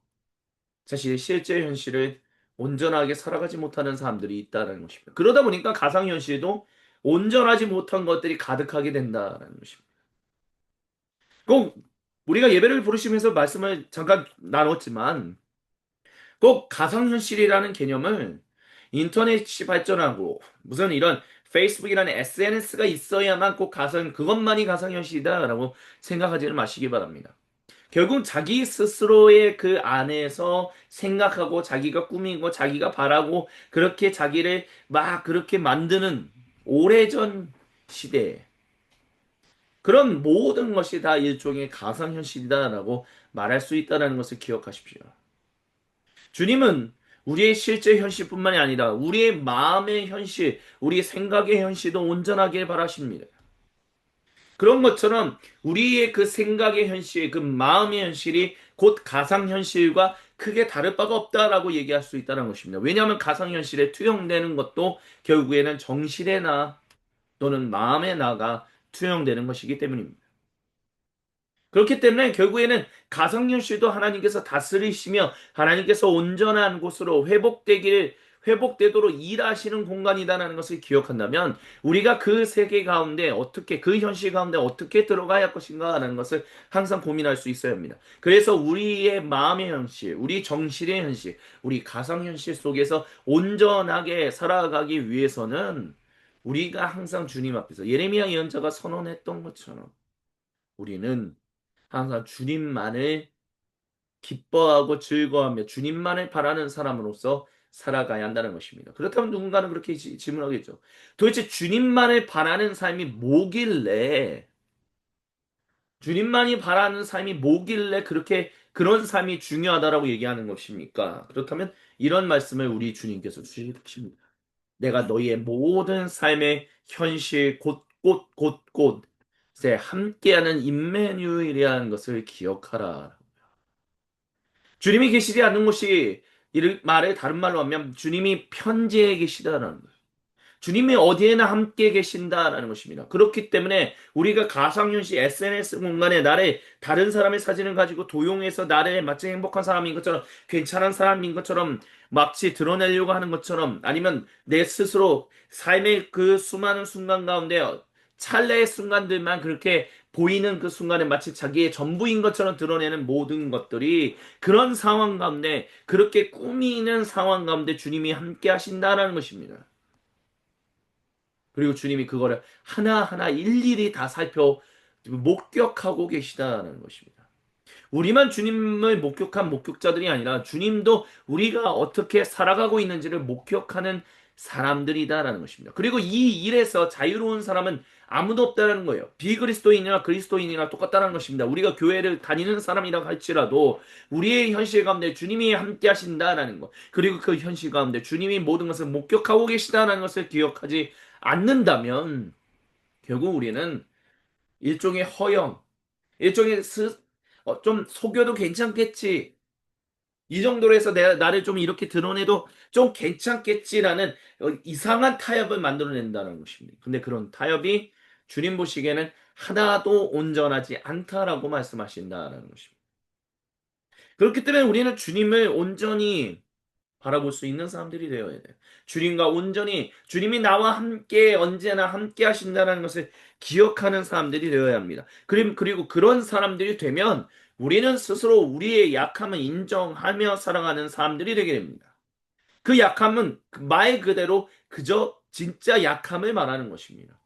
S1: 사실 실제 현실을 온전하게 살아가지 못하는 사람들이 있다는 것입니다. 그러다 보니까 가상현실도 온전하지 못한 것들이 가득하게 된다는 것입니다. 꼭 우리가 예배를 부르시면서 말씀을 잠깐 나눴지만 꼭 가상현실이라는 개념을 인터넷이 발전하고 무슨 이런 페이스북이라는 SNS가 있어야만 꼭 그것만이 가상현실이다라고 생각하지는 마시기 바랍니다. 결국 자기 스스로의 그 안에서 생각하고 자기가 꾸미고 자기가 바라고 그렇게 자기를 막 그렇게 만드는 오래전 시대에 그런 모든 것이 다 일종의 가상현실이다라고 말할 수 있다는 것을 기억하십시오. 주님은 우리의 실제 현실뿐만이 아니라 우리의 마음의 현실, 우리의 생각의 현실도 온전하길 바라십니다. 그런 것처럼 우리의 그 생각의 현실, 그 마음의 현실이 곧 가상현실과 크게 다를 바가 없다라고 얘기할 수 있다는 것입니다. 왜냐하면 가상현실에 투영되는 것도 결국에는 정실의 나 또는 마음의 나가 투영되는 것이기 때문입니다. 그렇기 때문에 결국에는 가상현실도 하나님께서 다스리시며 하나님께서 온전한 곳으로 회복되도록 일하시는 공간이다라는 것을 기억한다면 우리가 그 세계 가운데 어떻게 그 현실 가운데 어떻게 들어가야 할 것인가라는 것을 항상 고민할 수 있어야 합니다. 그래서 우리의 마음의 현실, 우리 정신의 현실, 우리 가상현실 속에서 온전하게 살아가기 위해서는 우리가 항상 주님 앞에서 예레미야 예언자가 선언했던 것처럼 우리는 항상 주님만을 기뻐하고 즐거워하며 주님만을 바라는 사람으로서 살아가야 한다는 것입니다. 그렇다면 누군가는 그렇게 질문하겠죠. 도대체 주님만을 바라는 삶이 뭐길래 주님만이 바라는 삶이 뭐길래 그렇게 그런 삶이 중요하다라고 얘기하는 것입니까? 그렇다면 이런 말씀을 우리 주님께서 주십니다. 내가 너희의 모든 삶의 현실 곳곳곳곳에 함께하는 임마누엘이라는 것을 기억하라. 주님이 계시지 않는 곳이 이를 말을 다른 말로 하면 주님이 편지에 계시다라는 거예요. 주님이 어디에나 함께 계신다라는 것입니다. 그렇기 때문에 우리가 가상현실 SNS 공간에 나를 다른 사람의 사진을 가지고 도용해서 나를 마치 행복한 사람인 것처럼 괜찮은 사람인 것처럼 마치 드러내려고 하는 것처럼 아니면 내 스스로 삶의 그 수많은 순간 가운데 찰나의 순간들만 그렇게 보이는 그 순간에 마치 자기의 전부인 것처럼 드러내는 모든 것들이 그런 상황 가운데 그렇게 꾸미는 상황 가운데 주님이 함께 하신다라는 것입니다. 그리고 주님이 그거를 하나하나 일일이 다 살펴 목격하고 계시다는 것입니다. 우리만 주님을 목격한 목격자들이 아니라 주님도 우리가 어떻게 살아가고 있는지를 목격하는 사람들이다라는 것입니다. 그리고 이 일에서 자유로운 사람은 아무도 없다는 거예요. 비그리스도인이나 그리스도인이나 똑같다는 것입니다. 우리가 교회를 다니는 사람이라 할지라도 우리의 현실 가운데 주님이 함께 하신다라는 것, 그리고 그 현실 가운데 주님이 모든 것을 목격하고 계시다라는 것을 기억하지 않는다면 결국 우리는 일종의 허영, 일종의 좀 속여도 괜찮겠지. 이 정도로 해서 내가 나를 좀 이렇게 드러내도 좀 괜찮겠지라는 이상한 타협을 만들어낸다는 것입니다. 근데 그런 타협이 주님 보시기에는 하나도 온전하지 않다라고 말씀하신다는 것입니다. 그렇기 때문에 우리는 주님을 온전히 바라볼 수 있는 사람들이 되어야 돼요. 주님과 온전히 주님이 나와 함께 언제나 함께 하신다는 것을 기억하는 사람들이 되어야 합니다. 그리고 그런 사람들이 되면 우리는 스스로 우리의 약함을 인정하며 살아가는 사람들이 되게 됩니다. 그 약함은 말 그대로 그저 진짜 약함을 말하는 것입니다.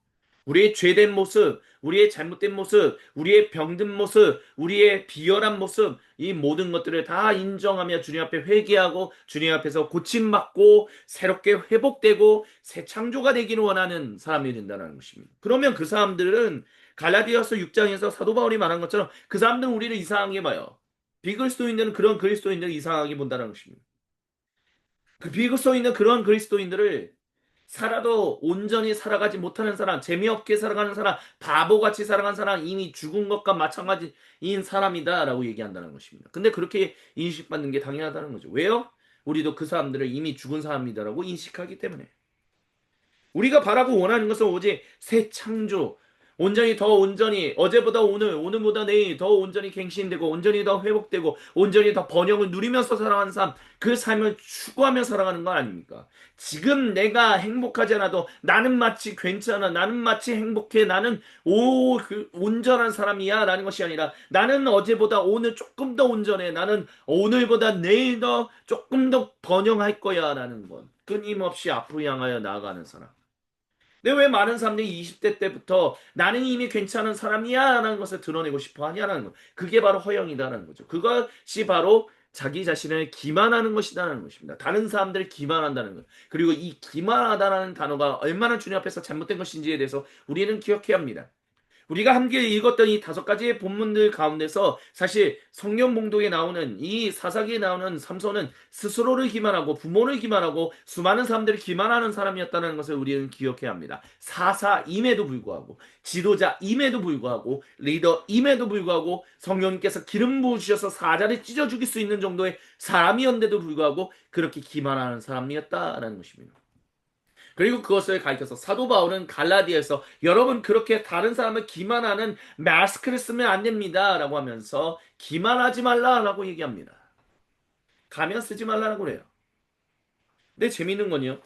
S1: 우리의 죄된 모습, 우리의 잘못된 모습, 우리의 병든 모습, 우리의 비열한 모습, 이 모든 것들을 다 인정하며 주님 앞에 회개하고 주님 앞에서 고침받고 새롭게 회복되고 새 창조가 되기를 원하는 사람이 된다는 것입니다. 그러면 그 사람들은 갈라디아서 6장에서 사도 바울이 말한 것처럼 그 사람들은 우리를 이상하게 봐요. 비그리스도인들은 그런 그리스도인들을 이상하게 본다는 것입니다. 그 비그리스도인은 그런 그리스도인들을 살아도 온전히 살아가지 못하는 사람, 재미없게 살아가는 사람, 바보같이 살아가는 사람, 이미 죽은 것과 마찬가지인 사람이다라고 얘기한다는 것입니다. 근데 그렇게 인식받는 게 당연하다는 거죠. 왜요? 우리도 그 사람들을 이미 죽은 사람이다라고 인식하기 때문에. 우리가 바라고 원하는 것은 오직 새 창조, 온전히 더 온전히 어제보다 오늘, 오늘보다 내일 더 온전히 갱신되고 온전히 더 회복되고 온전히 더 번영을 누리면서 살아가는 삶, 그 삶을 추구하며 살아가는 거 아닙니까? 지금 내가 행복하지 않아도 나는 마치 괜찮아, 나는 마치 행복해, 나는 온전한 사람이야 라는 것이 아니라 나는 어제보다 오늘 조금 더 온전해, 나는 오늘보다 내일 더 조금 더 번영할 거야 라는 것. 끊임없이 앞으로 향하여 나아가는 사람. 근데 왜 많은 사람들이 20대 때부터 나는 이미 괜찮은 사람이야 라는 것을 드러내고 싶어 하냐라는 거. 그게 바로 허영이다라는 거죠. 그것이 바로 자기 자신을 기만하는 것이다라는 것입니다. 다른 사람들을 기만한다는 것. 그리고 이 기만하다라는 단어가 얼마나 주님 앞에서 잘못된 것인지에 대해서 우리는 기억해야 합니다. 우리가 함께 읽었던 이 5가지의 본문들 가운데서 사실 성경 봉독에 나오는 이 사사기에 나오는 삼손은 스스로를 기만하고 부모를 기만하고 수많은 사람들을 기만하는 사람이었다는 것을 우리는 기억해야 합니다. 사사임에도 불구하고 지도자임에도 불구하고 리더임에도 불구하고 성령님께서 기름 부으셔서 사자를 찢어 죽일 수 있는 정도의 사람이었는데도 불구하고 그렇게 기만하는 사람이었다라는 것입니다. 그리고 그것을 가리켜서 사도 바울은 갈라디아에서 여러분 그렇게 다른 사람을 기만하는 마스크를 쓰면 안 됩니다라고 하면서 기만하지 말라라고 얘기합니다. 가면 쓰지 말라고 그래요. 근데 재밌는 건요.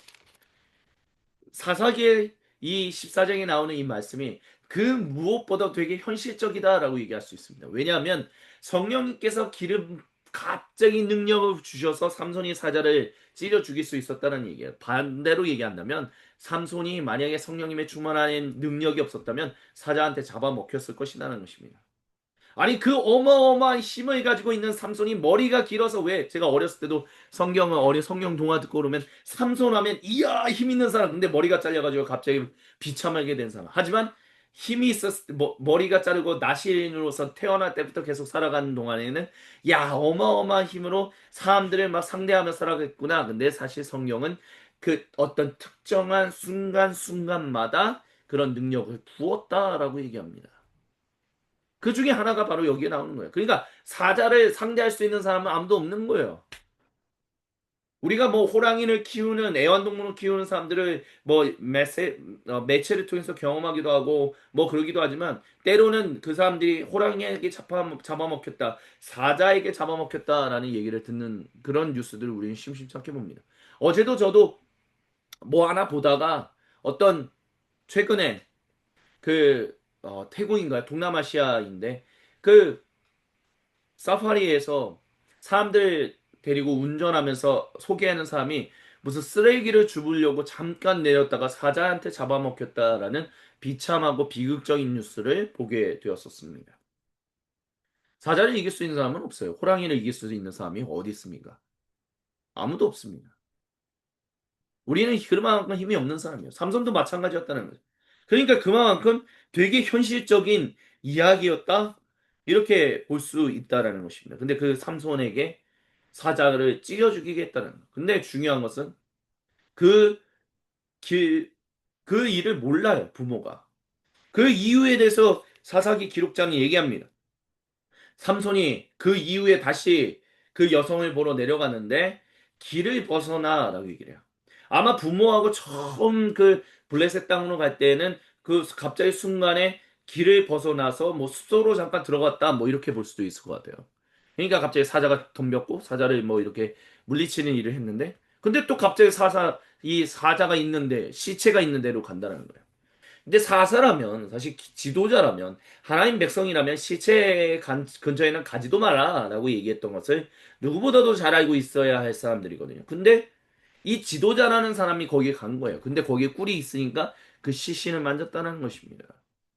S1: 사사기의 이 14장에 나오는 이 말씀이 그 무엇보다 되게 현실적이다라고 얘기할 수 있습니다. 왜냐하면 성령님께서 기름 갑자기 능력을 주셔서 삼손이 사자를 찌려 죽일 수 있었다는 얘기예요. 반대로 얘기한다면 삼손이 만약에 성령님의 충만한 능력이 없었다면 사자한테 잡아먹혔을 것이라는 것입니다. 아니 그 어마어마한 힘을 가지고 있는 삼손이 머리가 길어서 왜 제가 어렸을 때도 성경을 어린 성경 동화 듣고 그러면 삼손 하면 이야 힘 있는 사람 근데 머리가 잘려가지고 갑자기 비참하게 된 사람 하지만 힘이 있었 머리가 자르고 나시인으로서 태어날 때부터 계속 살아가는 동안에는 야 어마어마한 힘으로 사람들을 막 상대하며 살아갔구나 근데 사실 성경은 그 어떤 특정한 순간순간마다 그런 능력을 부었다라고 얘기합니다. 그 중에 하나가 바로 여기에 나오는 거예요. 그러니까 사자를 상대할 수 있는 사람은 아무도 없는 거예요. 우리가 뭐 호랑이를 키우는 애완동물을 키우는 사람들을 뭐 매체를 통해서 경험하기도 하고 뭐 그러기도 하지만 때로는 그 사람들이 호랑이에게 잡아먹혔다, 사자에게 잡아먹혔다라는 얘기를 듣는 그런 뉴스들을 우리는 심심찮게 봅니다. 어제도 저도 뭐 하나 보다가 어떤 최근에 그 태국인가요? 동남아시아인데 그 사파리에서 사람들 데리고 운전하면서 소개하는 사람이 무슨 쓰레기를 주우려고 잠깐 내렸다가 사자한테 잡아먹혔다라는 비참하고 비극적인 뉴스를 보게 되었었습니다. 사자를 이길 수 있는 사람은 없어요. 호랑이를 이길 수 있는 사람이 어디 있습니까? 아무도 없습니다. 우리는 그만큼 힘이 없는 사람이에요. 삼손도 마찬가지였다는 거죠. 그러니까 그만큼 되게 현실적인 이야기였다? 이렇게 볼 수 있다라는 것입니다. 근데 그 삼손에게 사자를 찢어 죽이겠다는 거. 근데 중요한 것은 그 길, 그 일을 몰라요, 부모가. 그 이유에 대해서 사사기 기록자는 얘기합니다. 삼손이 그 이후에 다시 그 여성을 보러 내려갔는데 길을 벗어나라고 얘기를 해요. 아마 부모하고 처음 그 블레셋 땅으로 갈 때는 그 갑자기 순간에 길을 벗어나서 뭐 숲속으로 잠깐 들어갔다 뭐 이렇게 볼 수도 있을 것 같아요. 그러니까 갑자기 사자가 덤볐고 사자를 뭐 이렇게 물리치는 일을 했는데 근데 또 갑자기 이 사자가 있는데 시체가 있는 데로 간다는 거예요. 근데 사사라면 사실 지도자라면 하나님 백성이라면 시체 근처에는 가지도 마라라고 얘기했던 것을 누구보다도 잘 알고 있어야 할 사람들이거든요. 근데 이 지도자라는 사람이 거기에 간 거예요. 근데 거기에 꿀이 있으니까 그 시신을 만졌다는 것입니다.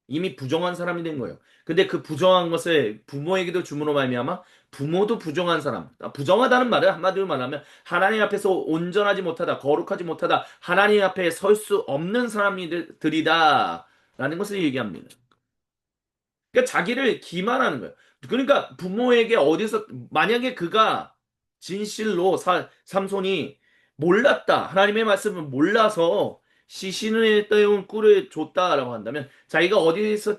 S1: 이미 부정한 사람이 된 거예요. 근데 그 부정한 것을 부모에게도 줌으로 말미암아 부모도 부정한 사람. 부정하다는 말은 한마디로 말하면 하나님 앞에서 온전하지 못하다, 거룩하지 못하다, 하나님 앞에 설 수 없는 사람들이다. 라는 것을 얘기합니다. 그러니까 자기를 기만하는 거예요. 그러니까 부모에게 어디서 만약에 그가 진실로 삼손이 몰랐다. 하나님의 말씀을 몰라서 시신을 떼온 꿀을 줬다라고 한다면 자기가 어디서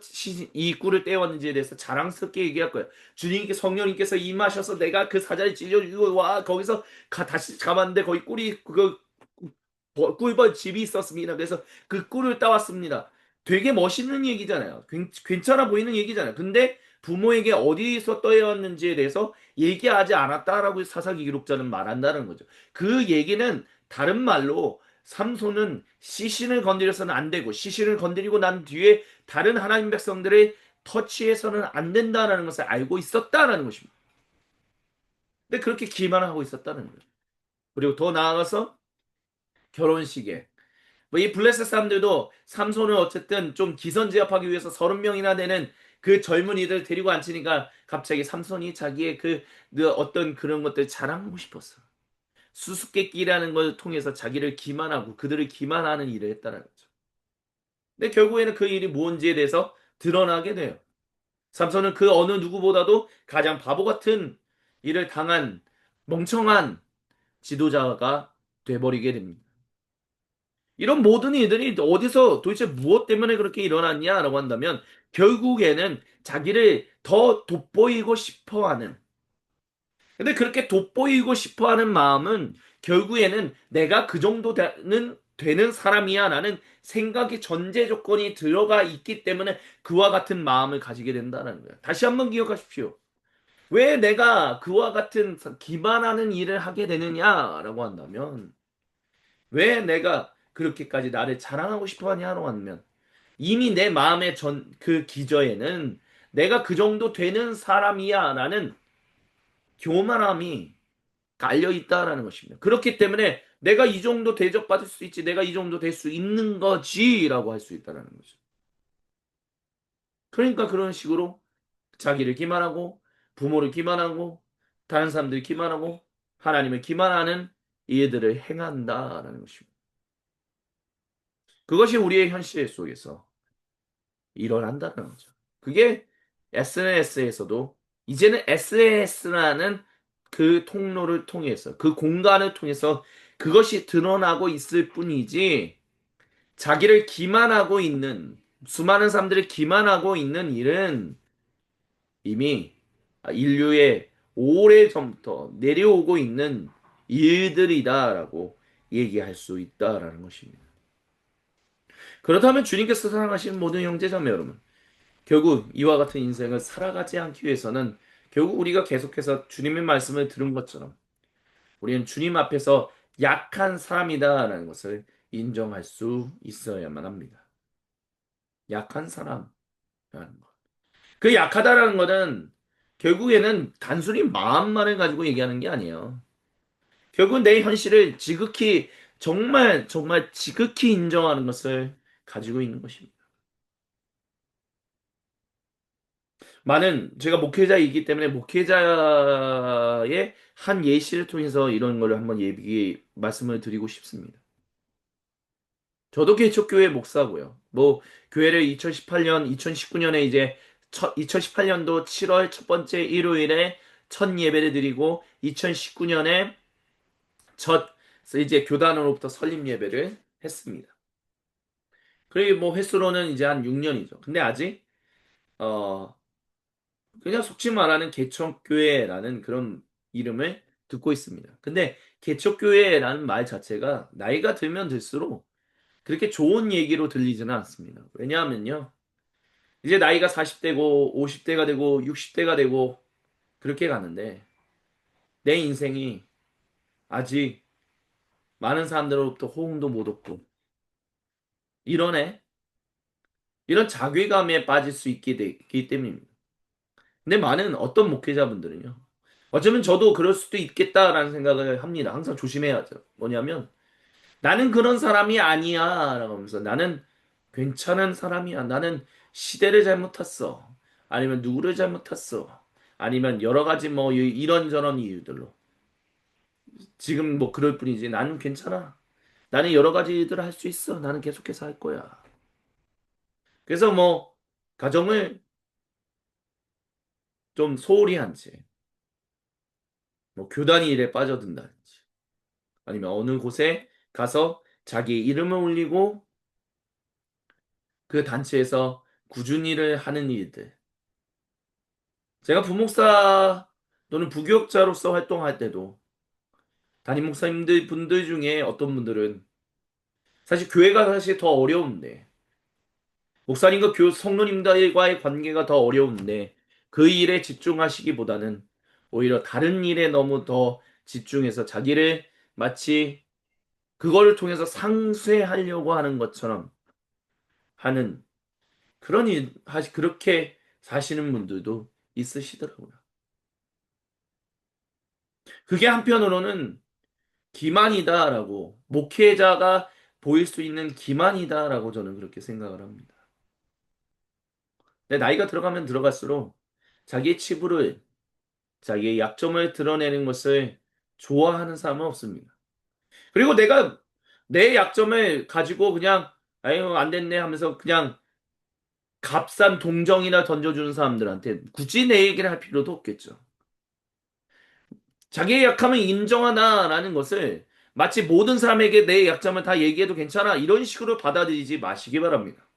S1: 이 꿀을 떼왔는지에 대해서 자랑스럽게 얘기할 거예요. 주님께 성령님께서 임하셔서 내가 그 사자를 찔려주고 와 거기서 다시 가봤는데 거기 꿀이 꿀벌 집이 있었습니다. 그래서 그 꿀을 따왔습니다. 되게 멋있는 얘기잖아요. 괜찮아 보이는 얘기잖아요. 근데 부모에게 어디서 떠였는지에 대해서 얘기하지 않았다라고 사사기 기록자는 말한다는 거죠. 그 얘기는 다른 말로 삼손은 시신을 건드려서는 안 되고 시신을 건드리고 난 뒤에 다른 하나님 백성들의 터치해서는 안 된다는 것을 알고 있었다라는 것입니다. 근데 그렇게 기만하고 있었다는 거예요. 그리고 더 나아가서 결혼식에 뭐 이 블레셋 사람들도 삼손을 어쨌든 좀 기선제압하기 위해서 30명이나 되는 그 젊은이들 데리고 앉히니까 갑자기 삼손이 자기의 그 어떤 그런 것들 자랑하고 싶었어. 수수께끼라는 걸 통해서 자기를 기만하고 그들을 기만하는 일을 했다는 거죠. 근데 결국에는 그 일이 뭔지에 대해서 드러나게 돼요. 삼손은 그 어느 누구보다도 가장 바보 같은 일을 당한 멍청한 지도자가 돼버리게 됩니다. 이런 모든 일들이 어디서 도대체 무엇 때문에 그렇게 일어났냐라고 한다면 결국에는 자기를 더 돋보이고 싶어 하는. 근데 그렇게 돋보이고 싶어 하는 마음은 결국에는 내가 그 정도 되는 사람이야 라는 생각이 전제 조건이 들어가 있기 때문에 그와 같은 마음을 가지게 된다는 거예요. 다시 한번 기억하십시오. 왜 내가 그와 같은 기만하는 일을 하게 되느냐라고 한다면 왜 내가 그렇게까지 나를 자랑하고 싶어 하냐고 하면 이미 내 마음의 그 기저에는 내가 그 정도 되는 사람이야 라는 교만함이 깔려 있다라는 것입니다. 그렇기 때문에 내가 이 정도 대접받을 수 있지, 내가 이 정도 될 수 있는 거지라고 할 수 있다라는 거죠. 그러니까 그런 식으로 자기를 기만하고 부모를 기만하고 다른 사람들을 기만하고 하나님을 기만하는 일들을 행한다라는 것입니다. 그것이 우리의 현실 속에서 일어난다는 거죠. 그게 SNS에서도 이제는 SNS라는 그 통로를 통해서 그 공간을 통해서 그것이 드러나고 있을 뿐이지 자기를 기만하고 있는 수많은 사람들을 기만하고 있는 일은 이미 인류의 오래전부터 내려오고 있는 일들이다라고 얘기할 수 있다라는 것입니다. 그렇다면 주님께서 사랑하시는 모든 형제자매 여러분 결국 이와 같은 인생을 살아가지 않기 위해서는 결국 우리가 계속해서 주님의 말씀을 들은 것처럼 우리는 주님 앞에서 약한 사람이다라는 것을 인정할 수 있어야만 합니다. 약한 사람이라는 것. 그 약하다라는 것은 결국에는 단순히 마음만을 가지고 얘기하는 게 아니에요. 결국 내 현실을 지극히 정말 정말 지극히 인정하는 것을 가지고 있는 것입니다. 많은 제가 목회자이기 때문에 목회자의 한 예시를 통해서 이런 걸 한번 말씀을 드리고 싶습니다. 저도 개척교회 목사고요. 뭐 교회를 2018년, 2019년에 이제 2018년도 7월 첫 번째 일요일에 첫 예배를 드리고 2019년에 첫 이제 교단으로부터 설립 예배를 했습니다. 그리고 뭐 횟수로는 이제 한 6년이죠. 근데 아직 어 그냥 속지 말하는 개척교회라는 그런 이름을 듣고 있습니다. 근데 개척교회라는 말 자체가 나이가 들면 들수록 그렇게 좋은 얘기로 들리지는 않습니다. 왜냐하면요. 이제 나이가 40대고 50대가 되고 60대가 되고 그렇게 가는데 내 인생이 아직 많은 사람들로부터 호응도 못 얻고 이러네. 이런 자괴감에 빠질 수 있게 되기 때문입니다. 근데 많은 어떤 목회자분들은요. 어쩌면 저도 그럴 수도 있겠다라는 생각을 합니다. 항상 조심해야죠. 뭐냐면 나는 그런 사람이 아니야 라고 하면서 나는 괜찮은 사람이야. 나는 시대를 잘못 탔어. 아니면 누구를 잘못 탔어. 아니면 여러 가지 뭐 이런저런 이유들로 지금 뭐 그럴 뿐이지 나는 괜찮아. 나는 여러 가지 일들을 할 수 있어. 나는 계속해서 할 거야. 그래서 뭐 가정을 좀 소홀히 한지 뭐 교단위 일에 빠져든다든지 아니면 어느 곳에 가서 자기의 이름을 올리고 그 단체에서 꾸준히 일을 하는 일들. 제가 부목사 또는 부교육자로서 활동할 때도 담임 목사님들 분들 중에 어떤 분들은 사실 교회가 사실 더 어려운데 목사님과 성도님들과의 관계가 더 어려운데 그 일에 집중하시기보다는 오히려 다른 일에 너무 더 집중해서 자기를 마치 그거를 통해서 상쇄하려고 하는 것처럼 하는 그런 그렇게 사시는 분들도 있으시더라고요. 그게 한편으로는 기만이다라고, 목회자가 보일 수 있는 기만이다라고 저는 그렇게 생각을 합니다. 내 나이가 들어가면 들어갈수록 자기의 치부를, 자기의 약점을 드러내는 것을 좋아하는 사람은 없습니다. 그리고 내가 내 약점을 가지고 그냥, 아유, 안 됐네 하면서 그냥 값싼 동정이나 던져주는 사람들한테 굳이 내 얘기를 할 필요도 없겠죠. 자기의 약함을 인정하나라는 것을 마치 모든 사람에게 내 약점을 다 얘기해도 괜찮아. 이런 식으로 받아들이지 마시기 바랍니다.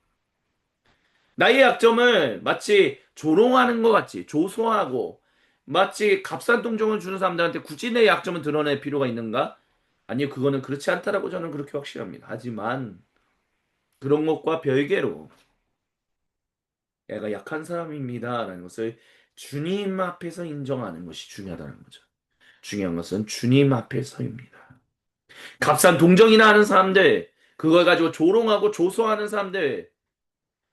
S1: 나의 약점을 마치 조롱하는 것 같이 조소하고 마치 값싼 동정을 주는 사람들한테 굳이 내 약점을 드러낼 필요가 있는가? 아니요, 그거는 그렇지 않다라고 저는 그렇게 확신합니다. 하지만 그런 것과 별개로 내가 약한 사람입니다라는 것을 주님 앞에서 인정하는 것이 중요하다는 거죠. 중요한 것은 주님 앞에서입니다. 값싼 동정이나 하는 사람들, 그걸 가지고 조롱하고 조소하는 사람들,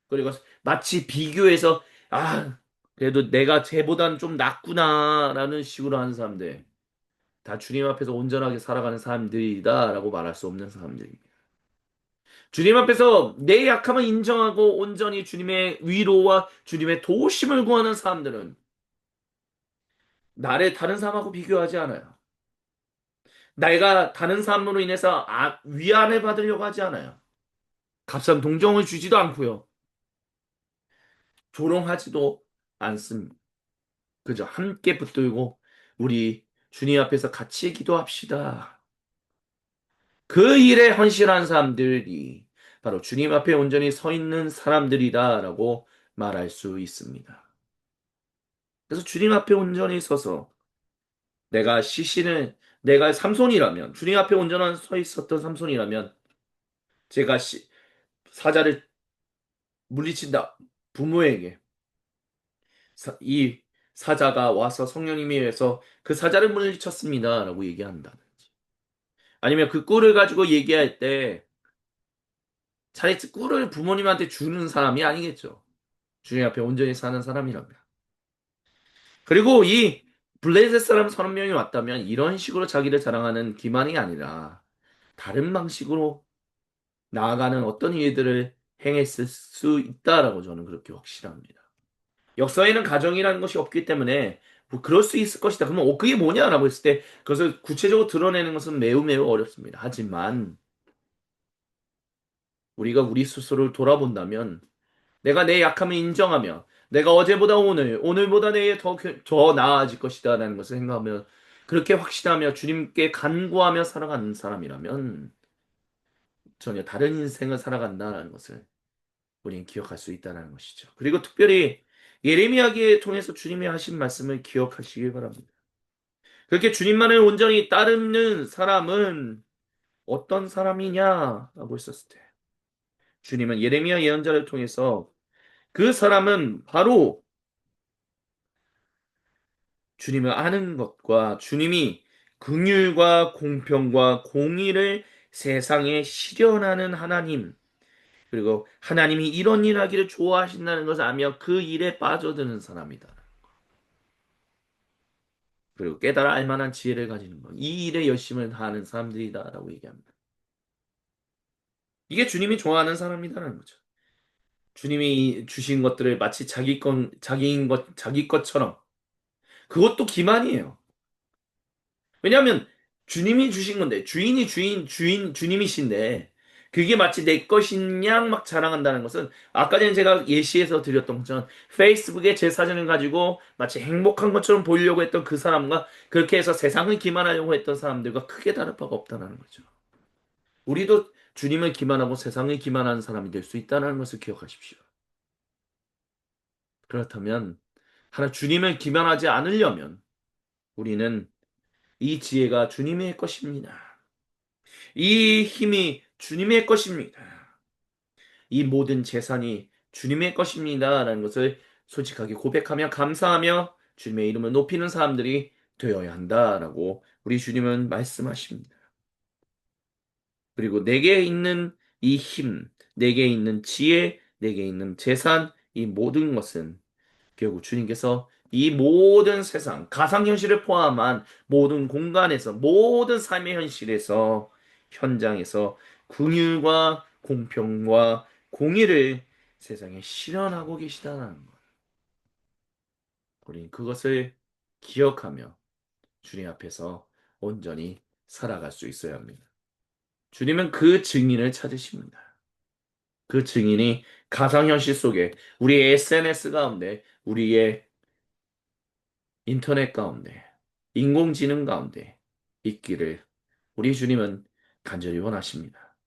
S1: 그리고 마치 비교해서, 아, 그래도 내가 쟤보단 좀 낫구나라는 식으로 하는 사람들, 다 주님 앞에서 온전하게 살아가는 사람들이다라고 말할 수 없는 사람들입니다. 주님 앞에서 내 약함을 인정하고 온전히 주님의 위로와 주님의 도우심을 구하는 사람들은 나를 다른 사람하고 비교하지 않아요. 내가 다른 사람으로 인해서 위안을 받으려고 하지 않아요. 값싼 동정을 주지도 않고요. 조롱하지도 않습니다. 그저 함께 붙들고 우리 주님 앞에서 같이 기도합시다. 그 일에 헌신한 사람들이 바로 주님 앞에 온전히 서 있는 사람들이다라고 말할 수 있습니다. 그래서 주님 앞에 온전히 서서 내가 삼손이라면 주님 앞에 온전한 서 있었던 삼손이라면 제가 사자를 물리친다. 부모에게 이 사자가 와서 성령님이 해서 그 사자를 물리쳤습니다. 라고 얘기한다든지. 아니면 그 꿀을 가지고 얘기할 때 차라리 꿀을 부모님한테 주는 사람이 아니겠죠. 주님 앞에 온전히 사는 사람이라면. 그리고 이 블레셋 사람 30명이 왔다면 이런 식으로 자기를 자랑하는 기만이 아니라 다른 방식으로 나아가는 어떤 일들을 행했을 수 있다라고 저는 그렇게 확신합니다. 역사에는 가정이라는 것이 없기 때문에 뭐 그럴 수 있을 것이다. 그러면 그게 뭐냐라고 했을 때 그것을 구체적으로 드러내는 것은 매우 매우 어렵습니다. 하지만 우리가 우리 스스로를 돌아본다면 내가 내 약함을 인정하며 내가 어제보다 오늘보다 내일 더 나아질 것이다라는 것을 생각하며 그렇게 확신하며 주님께 간구하며 살아가는 사람이라면 전혀 다른 인생을 살아간다는 것을 우리는 기억할 수 있다는 것이죠. 그리고 특별히 예레미야기에 통해서 주님이 하신 말씀을 기억하시길 바랍니다. 그렇게 주님만을 온전히 따르는 사람은 어떤 사람이냐라고 했었을 때 주님은 예레미야 예언자를 통해서 그 사람은 바로 주님을 아는 것과 주님이 긍휼과 공평과 공의를 세상에 실현하는 하나님, 그리고 하나님이 이런 일 하기를 좋아하신다는 것을 알며 그 일에 빠져드는 사람이다. 그리고 깨달아 알 만한 지혜를 가지는 것. 이 일에 열심을 다하는 사람들이다라고 얘기합니다. 이게 주님이 좋아하는 사람이다라는 거죠. 주님이 주신 것들을 마치 자기 것처럼. 그것도 기만이에요. 왜냐하면 주님이 주신 건데, 주님이신데, 그게 마치 내 것인 양 막 자랑한다는 것은, 아까 전에 제가 예시에서 드렸던 것처럼, 페이스북에 제 사진을 가지고 마치 행복한 것처럼 보이려고 했던 그 사람과, 그렇게 해서 세상을 기만하려고 했던 사람들과 크게 다를 바가 없다는 거죠. 우리도 주님을 기만하고 세상을 기만하는 사람이 될 수 있다는 것을 기억하십시오. 그렇다면, 하나 주님을 기만하지 않으려면, 우리는 이 지혜가 주님의 것입니다. 이 힘이 주님의 것입니다. 이 모든 재산이 주님의 것입니다. 라는 것을 솔직하게 고백하며 감사하며 주님의 이름을 높이는 사람들이 되어야 한다라고 우리 주님은 말씀하십니다. 그리고 내게 있는 이 힘, 내게 있는 지혜, 내게 있는 재산, 이 모든 것은 결국 주님께서 이 모든 세상, 가상현실을 포함한 모든 공간에서, 모든 삶의 현실에서, 현장에서 긍휼과 공평과 공의를 세상에 실현하고 계시다는 것. 우리는 그것을 기억하며 주님 앞에서 온전히 살아갈 수 있어야 합니다. 주님은 그 증인을 찾으십니다. 그 증인이 가상현실 속에 우리의 SNS 가운데 우리의 인터넷 가운데, 인공지능 가운데 있기를 우리 주님은 간절히 원하십니다.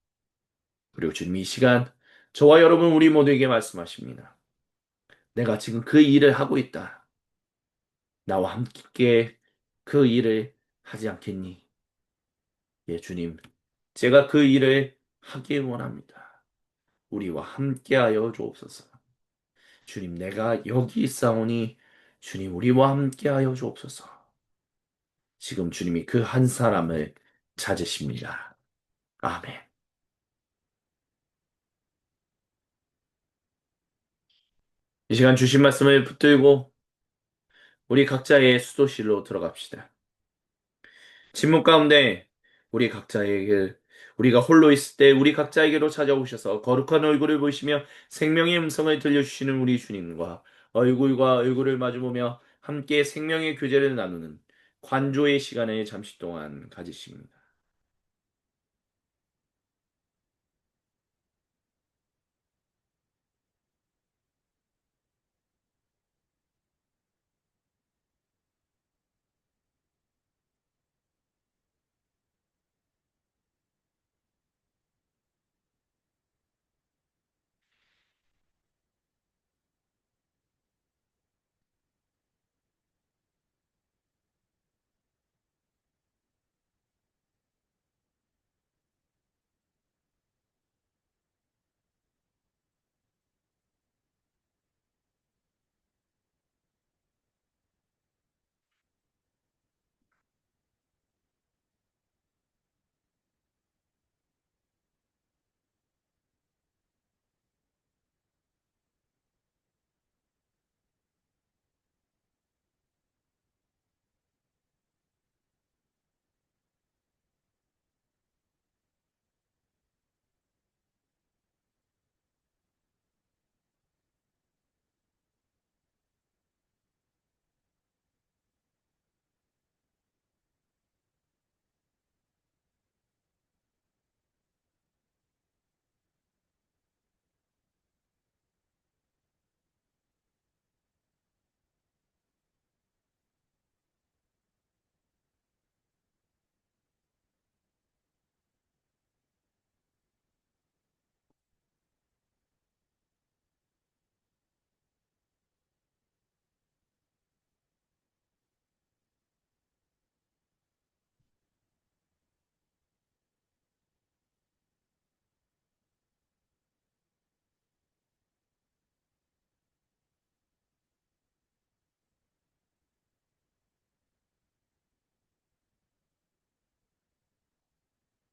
S1: 그리고 주님이 이 시간 저와 여러분 우리 모두에게 말씀하십니다. 내가 지금 그 일을 하고 있다. 나와 함께 그 일을 하지 않겠니? 예, 주님. 제가 그 일을 하길 원합니다. 우리와 함께하여 주옵소서. 주님, 내가 여기 있사오니 주님 우리와 함께하여 주옵소서. 지금 주님이 그 한 사람을 찾으십니다. 아멘. 이 시간 주신 말씀을 붙들고 우리 각자의 수도실로 들어갑시다. 침묵 가운데 우리 각자에게 우리가 홀로 있을 때 우리 각자에게로 찾아오셔서 거룩한 얼굴을 보시며 생명의 음성을 들려주시는 우리 주님과 얼굴과 얼굴을 마주보며 함께 생명의 교제를 나누는 관조의 시간을 잠시 동안 가지십니다.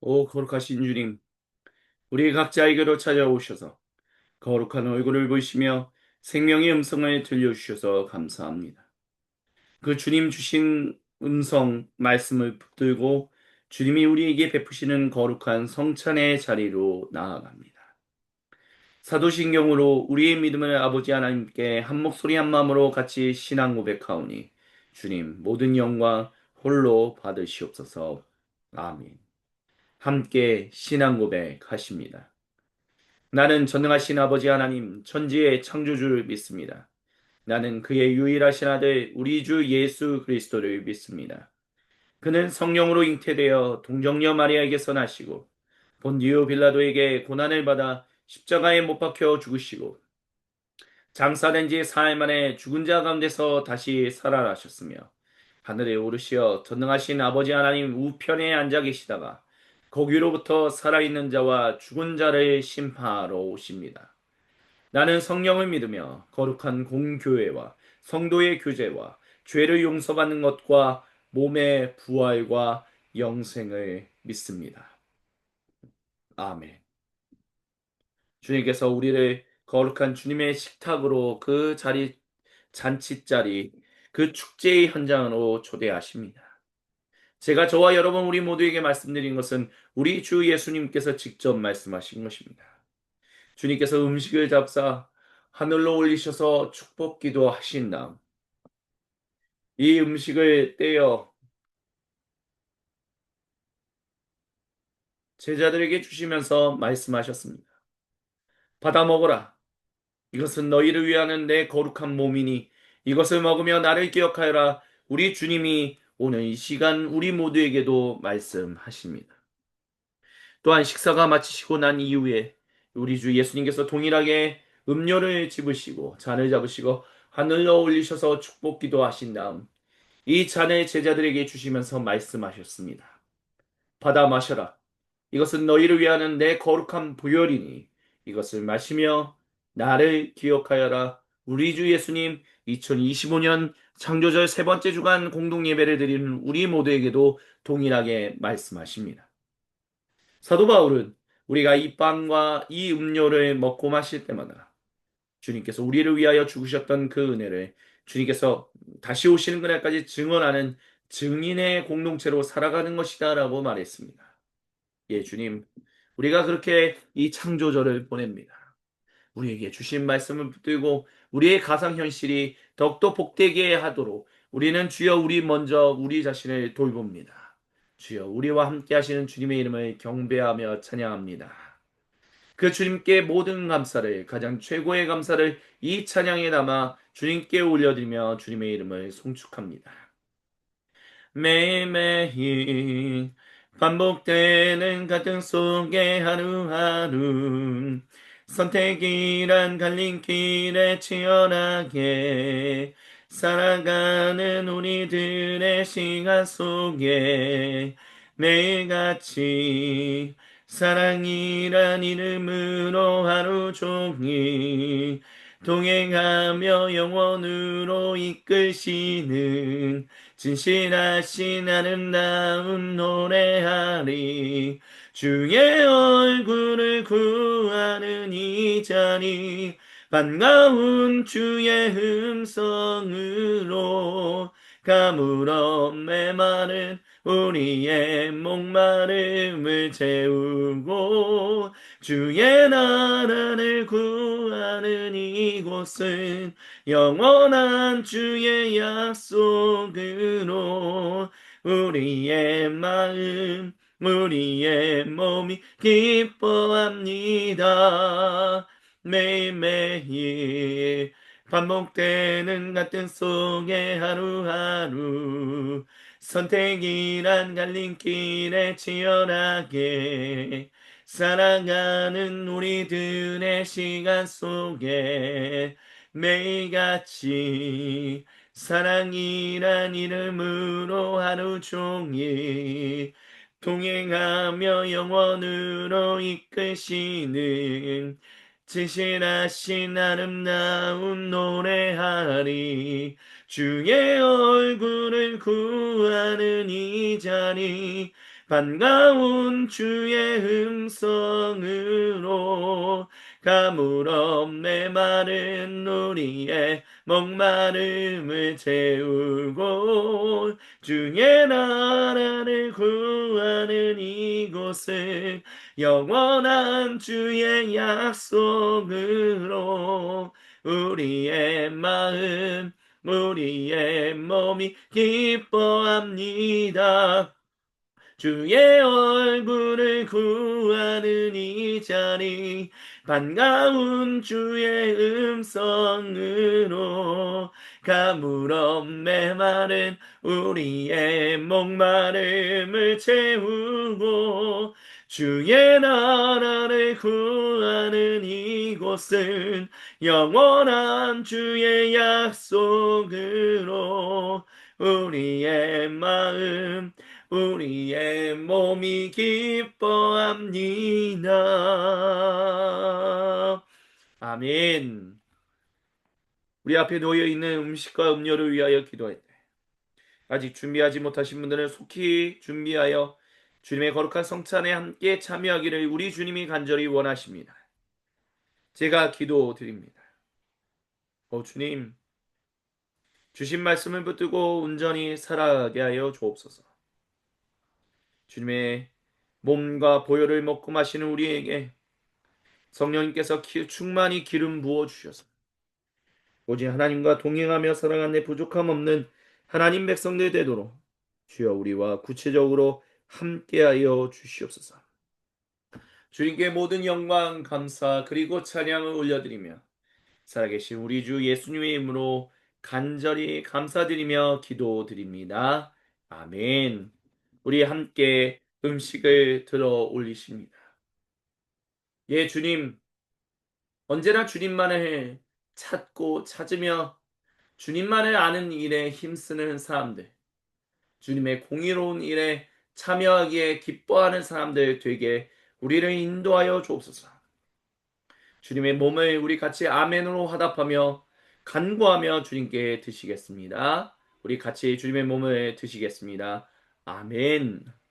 S1: 오 거룩하신 주님, 우리 각자에게로 찾아오셔서 거룩한 얼굴을 보시며 생명의 음성을 들려주셔서 감사합니다. 그 주님 주신 음성, 말씀을 붙들고 주님이 우리에게 베푸시는 거룩한 성찬의 자리로 나아갑니다. 사도신경으로 우리의 믿음을 아버지 하나님께 한 목소리 한 마음으로 같이 신앙 고백하오니 주님 모든 영광 홀로 받으시옵소서. 아멘. 함께 신앙 고백하십니다. 나는 전능하신 아버지 하나님 천지의 창조주를 믿습니다. 나는 그의 유일하신 아들 우리 주 예수 그리스도를 믿습니다. 그는 성령으로 잉태되어 동정녀 마리아에게서 나시고 본디오 빌라도에게 고난을 받아 십자가에 못 박혀 죽으시고 장사된 지 사흘 만에 죽은 자 가운데서 다시 살아나셨으며 하늘에 오르시어 전능하신 아버지 하나님 우편에 앉아 계시다가 거기로부터 살아있는 자와 죽은 자를 심판하러 오십니다. 나는 성령을 믿으며 거룩한 공교회와 성도의 교제와 죄를 용서받는 것과 몸의 부활과 영생을 믿습니다. 아멘. 주님께서 우리를 거룩한 주님의 식탁으로 그 자리, 잔치자리, 그 축제의 현장으로 초대하십니다. 제가 저와 여러분 우리 모두에게 말씀드린 것은 우리 주 예수님께서 직접 말씀하신 것입니다. 주님께서 음식을 잡사 하늘로 올리셔서 축복 기도하신 다음 이 음식을 떼어 제자들에게 주시면서 말씀하셨습니다. 받아 먹어라. 이것은 너희를 위하는 내 거룩한 몸이니 이것을 먹으며 나를 기억하여라. 우리 주님이 오늘 이 시간 우리 모두에게도 말씀하십니다. 또한 식사가 마치시고 난 이후에 우리 주 예수님께서 동일하게 음료를 집으시고 잔을 잡으시고 하늘로 올리셔서 축복 기도하신 다음 이 잔을 제자들에게 주시면서 말씀하셨습니다. 받아 마셔라. 이것은 너희를 위하는 내 거룩한 보혈이니 이것을 마시며 나를 기억하여라. 우리 주 예수님 2025년 창조절 세 번째 주간 공동 예배를 드리는 우리 모두에게도 동일하게 말씀하십니다. 사도 바울은 우리가 이 빵과 이 음료를 먹고 마실 때마다 주님께서 우리를 위하여 죽으셨던 그 은혜를 주님께서 다시 오시는 그날까지 증언하는 증인의 공동체로 살아가는 것이다 라고 말했습니다. 예, 주님, 우리가 그렇게 이 창조절을 보냅니다. 우리에게 주신 말씀을 붙들고 우리의 가상현실이 더욱더 복되게 하도록 우리는 주여 우리 먼저 우리 자신을 돌봅니다. 주여 우리와 함께 하시는 주님의 이름을 경배하며 찬양합니다. 그 주님께 모든 감사를 가장 최고의 감사를 이 찬양에 담아 주님께 올려드리며 주님의 이름을 송축합니다. 매일매일 반복되는 갈등 속에 하루하루 선택이란 갈림길에 치열하게 살아가는 우리들의 시간 속에 매일같이 사랑이란 이름으로 하루 종일 동행하며 영원으로 이끄시는 진실하신 아름다운 노래하리 주의 얼굴을 구하는 이 자리 반가운 주의 음성으로 가물어 메마른 우리의 목마름을 채우고 주의 나라를 구하는 이곳은 영원한 주의 약속으로 우리의 마음 우리의 몸이 기뻐합니다. 매일매일 반복되는 갈등 속에 하루하루 선택이란 갈림길에 치열하게 살아가는 우리들의 시간 속에 매일같이 사랑이란 이름으로 하루 종일 동행하며 영원으로 이끄시는 진실하신 아름다운 노래하리 주의 얼굴을 구하는 이 자리 반가운 주의 음성으로 가물없 메마른 우리의 목마름을 채우고 주의 나라를 구하는 이곳은 영원한 주의 약속으로 우리의 마음 우리의 몸이 기뻐합니다. 주의 얼굴을 구하는 이 자리 반가운 주의 음성으로 가물없 메마른 우리의 목마름을 채우고 주의 나라를 구하는 이곳은 영원한 주의 약속으로 우리의 마음 우리의 몸이 기뻐합니다. 아멘. 우리 앞에 놓여 있는 음식과 음료를 위하여 기도할 때 아직 준비하지 못하신 분들은 속히 준비하여 주님의 거룩한 성찬에 함께 참여하기를 우리 주님이 간절히 원하십니다. 제가 기도드립니다. 주님, 주신 말씀을 붙들고 온전히 살아가게 하여 주옵소서. 주님의 몸과 보혈을 먹고 마시는 우리에게 성령님께서 충만히 기름 부어 주셔서 오직 하나님과 동행하며 살아가는 데 부족함 없는 하나님 백성들 되도록 주여 우리와 구체적으로 함께하여 주시옵소서. 주님께 모든 영광 감사 그리고 찬양을 올려드리며 살아계신 우리 주 예수님의 이름으로 간절히 감사드리며 기도드립니다. 아멘. 우리 함께 음식을 들어 올리십니다. 예, 주님, 언제나 주님만을 찾고 찾으며 주님만을 아는 일에 힘쓰는 사람들, 주님의 공의로운 일에 참여하기에 기뻐하는 사람들 되게 우리를 인도하여 주옵소서. 주님의 몸을 우리 같이 아멘으로 화답하며 간구하며 주님께 드시겠습니다. 우리 같이 주님의 몸을 드시겠습니다. 아멘.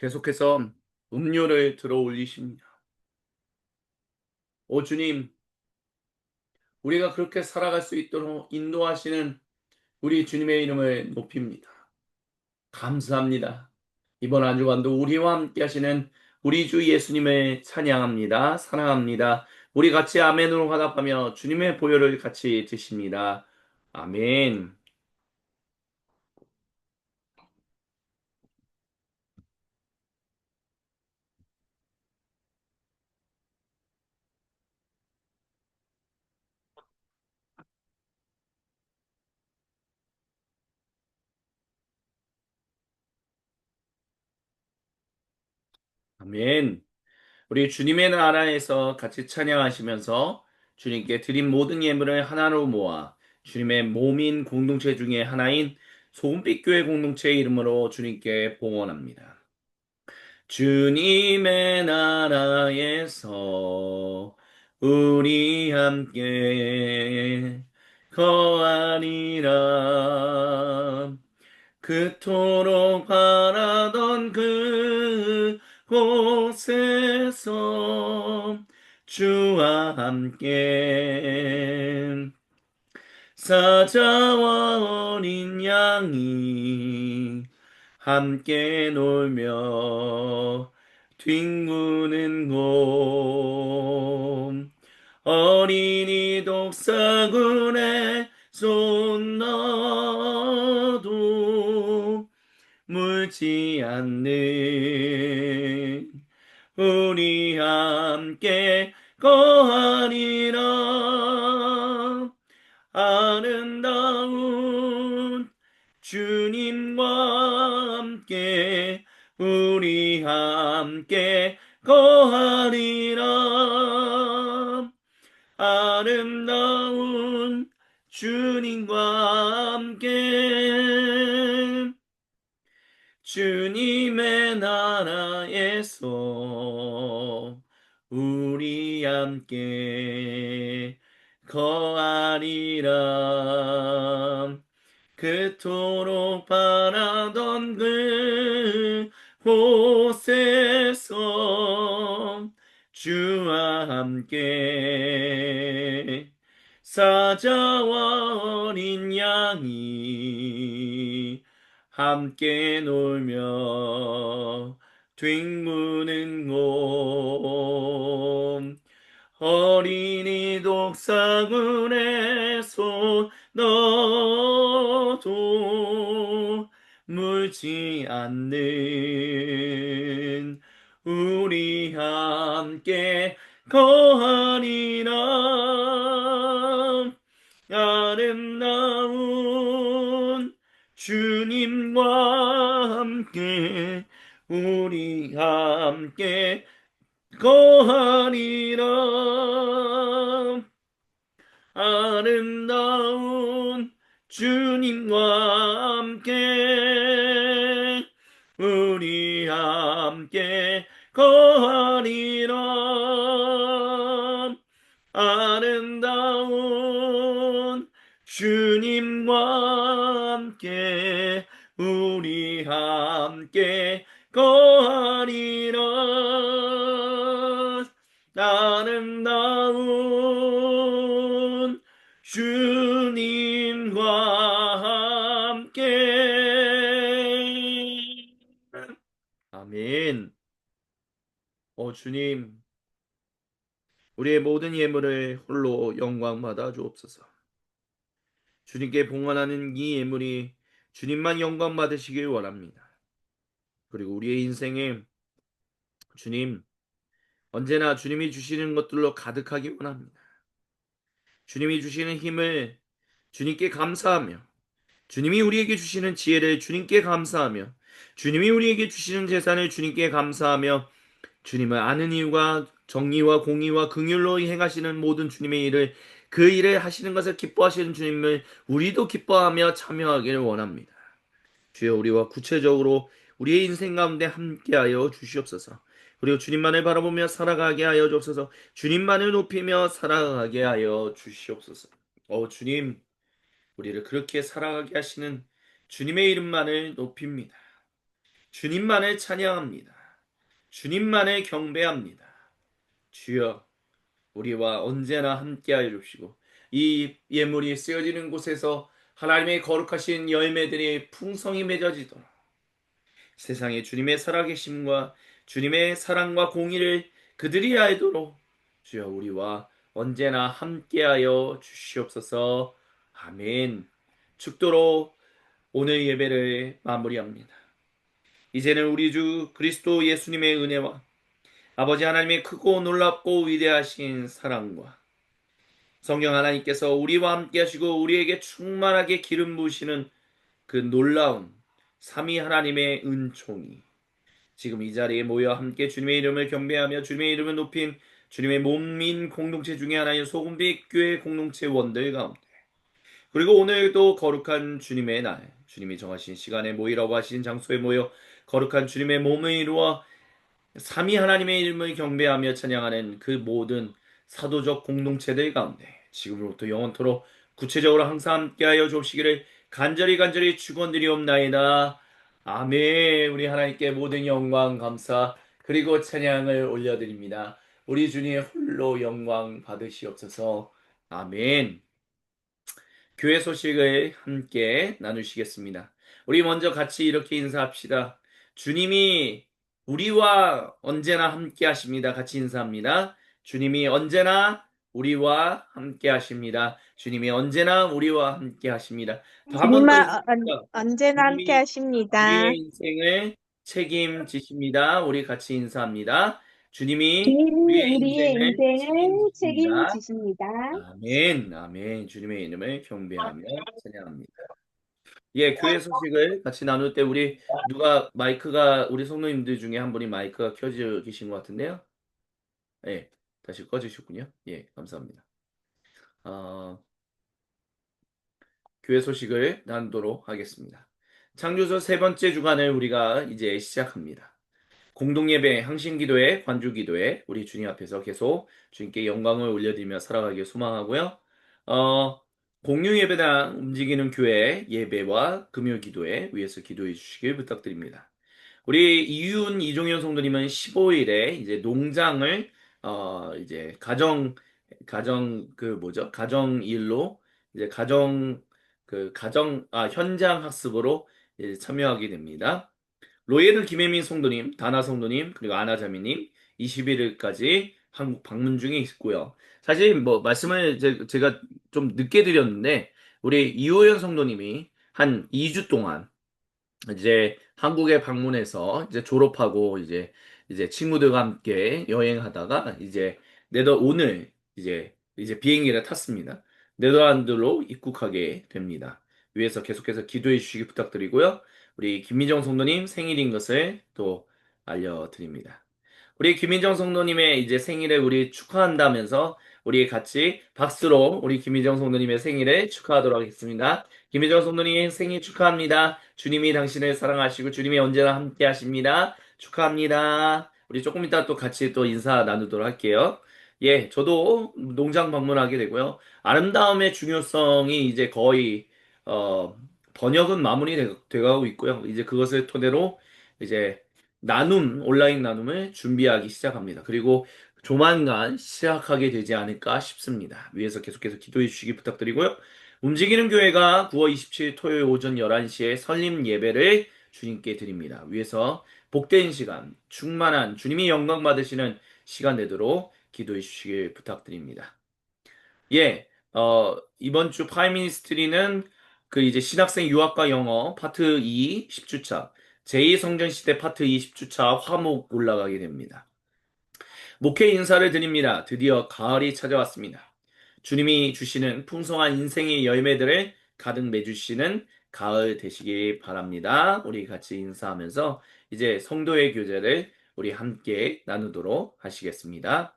S1: 계속해서 음료를 들어 올리십니다. 오 주님, 우리가 그렇게 살아갈 수 있도록 인도하시는 우리 주님의 이름을 높입니다. 감사합니다. 이번 한 주간도 우리와 함께 하시는 우리 주 예수님을 찬양합니다. 사랑합니다. 우리 같이 아멘으로 화답하며 주님의 보혈을 같이 드십니다. 아멘. 아멘. 우리 주님의 나라에서 같이 찬양하시면서 주님께 드린 모든 예물을 하나로 모아 주님의 몸인 공동체 중에 하나인 소금빛 교회 공동체의 이름으로 주님께 봉헌합니다. 주님의 나라에서 우리 함께 거하리라. 그토록 바라던 그곳에서 주와 함께 사자와 어린 양이 함께 놀며 뒹구는 곳 어린이 독사군의 손 넣어도 물지 않는 우리 함께 거하리라. 아름다운 주님과 함께 우리 함께 거하리라. 아름다운 주님과 함께 주님의 나라에서 우리 함께 거하리라. 그토록 바라던 그곳에서 주와 함께 사자와 어린 양이 함께 놀며 뒹구는 곳 어린이 독사군에서 너도 물지 않는 우리 함께 거하리라. 아름다운 주님과 함께 우리 함께 거하리라. 아름다운 주님과 함께 우리 함께 거하리라. 아름다운 주님과 함께 우리 함께 거하리라. 아름다운 주님과 함께. 아멘. 주님, 우리의 모든 예물을 홀로 영광 받아 주옵소서. 주님께 봉헌하는 이 예물이 주님만 영광 받으시길 원합니다. 그리고 우리의 인생에 주님, 언제나 주님이 주시는 것들로 가득하기 원합니다. 주님이 주시는 힘을 주님께 감사하며, 주님이 우리에게 주시는 지혜를 주님께 감사하며, 주님이 우리에게 주시는 재산을 주님께 감사하며, 주님을 아는 이유가 정의와 공의와 긍휼로 행하시는 모든 주님의 일을, 그 일을 하시는 것을 기뻐하시는 주님을 우리도 기뻐하며 참여하기를 원합니다. 주여, 우리와 구체적으로 우리의 인생 가운데 함께하여 주시옵소서. 그리고 주님만을 바라보며 살아가게 하여 주옵소서. 주님만을 높이며 살아가게 하여 주시옵소서. 주님, 우리를 그렇게 살아가게 하시는 주님의 이름만을 높입니다. 주님만을 찬양합니다. 주님만을 경배합니다. 주여, 우리와 언제나 함께하여 주시고 이 예물이 쓰여지는 곳에서 하나님의 거룩하신 열매들이 풍성히 맺어지도록 세상에 주님의 살아계심과 주님의 사랑과 공의를 그들이 알도록 주여, 우리와 언제나 함께하여 주시옵소서. 아멘. 축도로 오늘 예배를 마무리합니다. 이제는 우리 주 그리스도 예수님의 은혜와 아버지 하나님의 크고 놀랍고 위대하신 사랑과 성령 하나님께서 우리와 함께 하시고 우리에게 충만하게 기름 부으시는 그 놀라운 삼위 하나님의 은총이 지금 이 자리에 모여 함께 주님의 이름을 경배하며 주님의 이름을 높인 주님의 몸인 공동체 중에 하나인 소금빛 교회 공동체 원들 가운데, 그리고 오늘도 거룩한 주님의 날, 주님이 정하신 시간에 모이라고 하신 장소에 모여 거룩한 주님의 몸을 이루어 삼위 하나님의 이름을 경배하며 찬양하는 그 모든 사도적 공동체들 가운데 지금으로부터 영원토록 구체적으로 항상 함께하여 주시기를 간절히 축원드리옵나이다. 아멘. 우리 하나님께 모든 영광, 감사 그리고 찬양을 올려드립니다. 우리 주님 홀로 영광 받으시옵소서. 아멘. 교회 소식을 함께 나누시겠습니다. 우리 먼저 같이 이렇게 인사합시다. 주님이 우리와 언제나 함께 하십니다. 같이 인사합니다. 주님이 언제나 우리와 함께 하십니다. 주님이 언제나 우리와 함께 하십니다. 한 번 더 인사합니다.
S2: 언제나 함께
S1: 주님이
S2: 하십니다.
S1: 우리의 인생을 책임지십니다. 우리 같이 인사합니다. 주님이
S2: 주님이
S1: 우리의
S2: 우리의
S1: 인생을
S2: 인생을
S1: 책임지십니다.
S2: 책임지십니다.
S1: 아멘, 아멘. 주님의 이름을 경배하며 찬양합니다. 예, 교회 소식을 같이 나눌 때 우리 누가 마이크가 우리 성도님들 중에 한 분이 마이크가 켜져 계신 것 같은데요. 예, 다시 꺼주셨군요. 예, 감사합니다. 어, 교회 소식을 나누도록 하겠습니다. 창조서 세 번째 주간을 우리가 이제 시작합니다. 공동예배, 항신기도회, 관주기도회, 우리 주님 앞에서 계속 주님께 영광을 올려드리며 살아가길 소망하고요. 어, 공유예배당 움직이는 교회 예배와 금요기도회 위에서 기도해 주시길 부탁드립니다. 우리 이윤 이종현 성도님은 15일에 이제 농장을 이제 가정 그 뭐죠? 가정 일로 이제 현장 학습으로 이제 참여하게 됩니다. 로예르 김혜민 성도님, 다나 성도님, 그리고 아나자매님 21일까지 한국 방문 중에 있고요. 사실 뭐 말씀을 제가 좀 늦게 드렸는데 우리 이호연 성도님이 한 2주 동안 이제 한국에 방문해서 이제 졸업하고 이제 친구들과 함께 여행하다가 이제 오늘 이제 비행기를 탔습니다. 네덜란드로 입국하게 됩니다. 위에서 계속해서 기도해 주시기 부탁드리고요. 우리 김민정 성도님 생일인 것을 또 알려드립니다. 우리 김민정 성도님의 이제 생일을 우리 축하한다면서 우리 같이 박수로 우리 김민정 성도님의 생일을 축하하도록 하겠습니다. 김혜정 성도님 생일 축하합니다. 주님이 당신을 사랑하시고 주님이 언제나 함께 하십니다. 축하합니다. 우리 조금 이따 또 같이 또 인사 나누도록 할게요. 예, 저도 농장 방문하게 되고요. 아름다움의 중요성이 이제 거의 어, 번역은 마무리 돼가고 있고요. 이제 그것을 토대로 이제 온라인 나눔을 준비하기 시작합니다. 그리고 조만간 시작하게 되지 않을까 싶습니다. 위에서 계속해서 기도해 주시기 부탁드리고요. 움직이는 교회가 9월 27일 토요일 오전 11시에 설립 예배를 주님께 드립니다. 위에서 복된 시간, 충만한 주님이 영광 받으시는 시간 되도록 기도해 주시길 부탁드립니다. 예, 이번 주 프라임 미니스트리는 그 이제 신학생 유학과 영어 파트 2 10주차, 제2성전시대 파트 2 10주차 화목 올라가게 됩니다. 목회 인사를 드립니다. 드디어 가을이 찾아왔습니다. 주님이 주시는 풍성한 인생의 열매들을 가득 맺으시는 가을 되시기 바랍니다. 우리 같이 인사하면서 이제 성도의 교제를 우리 함께 나누도록 하시겠습니다.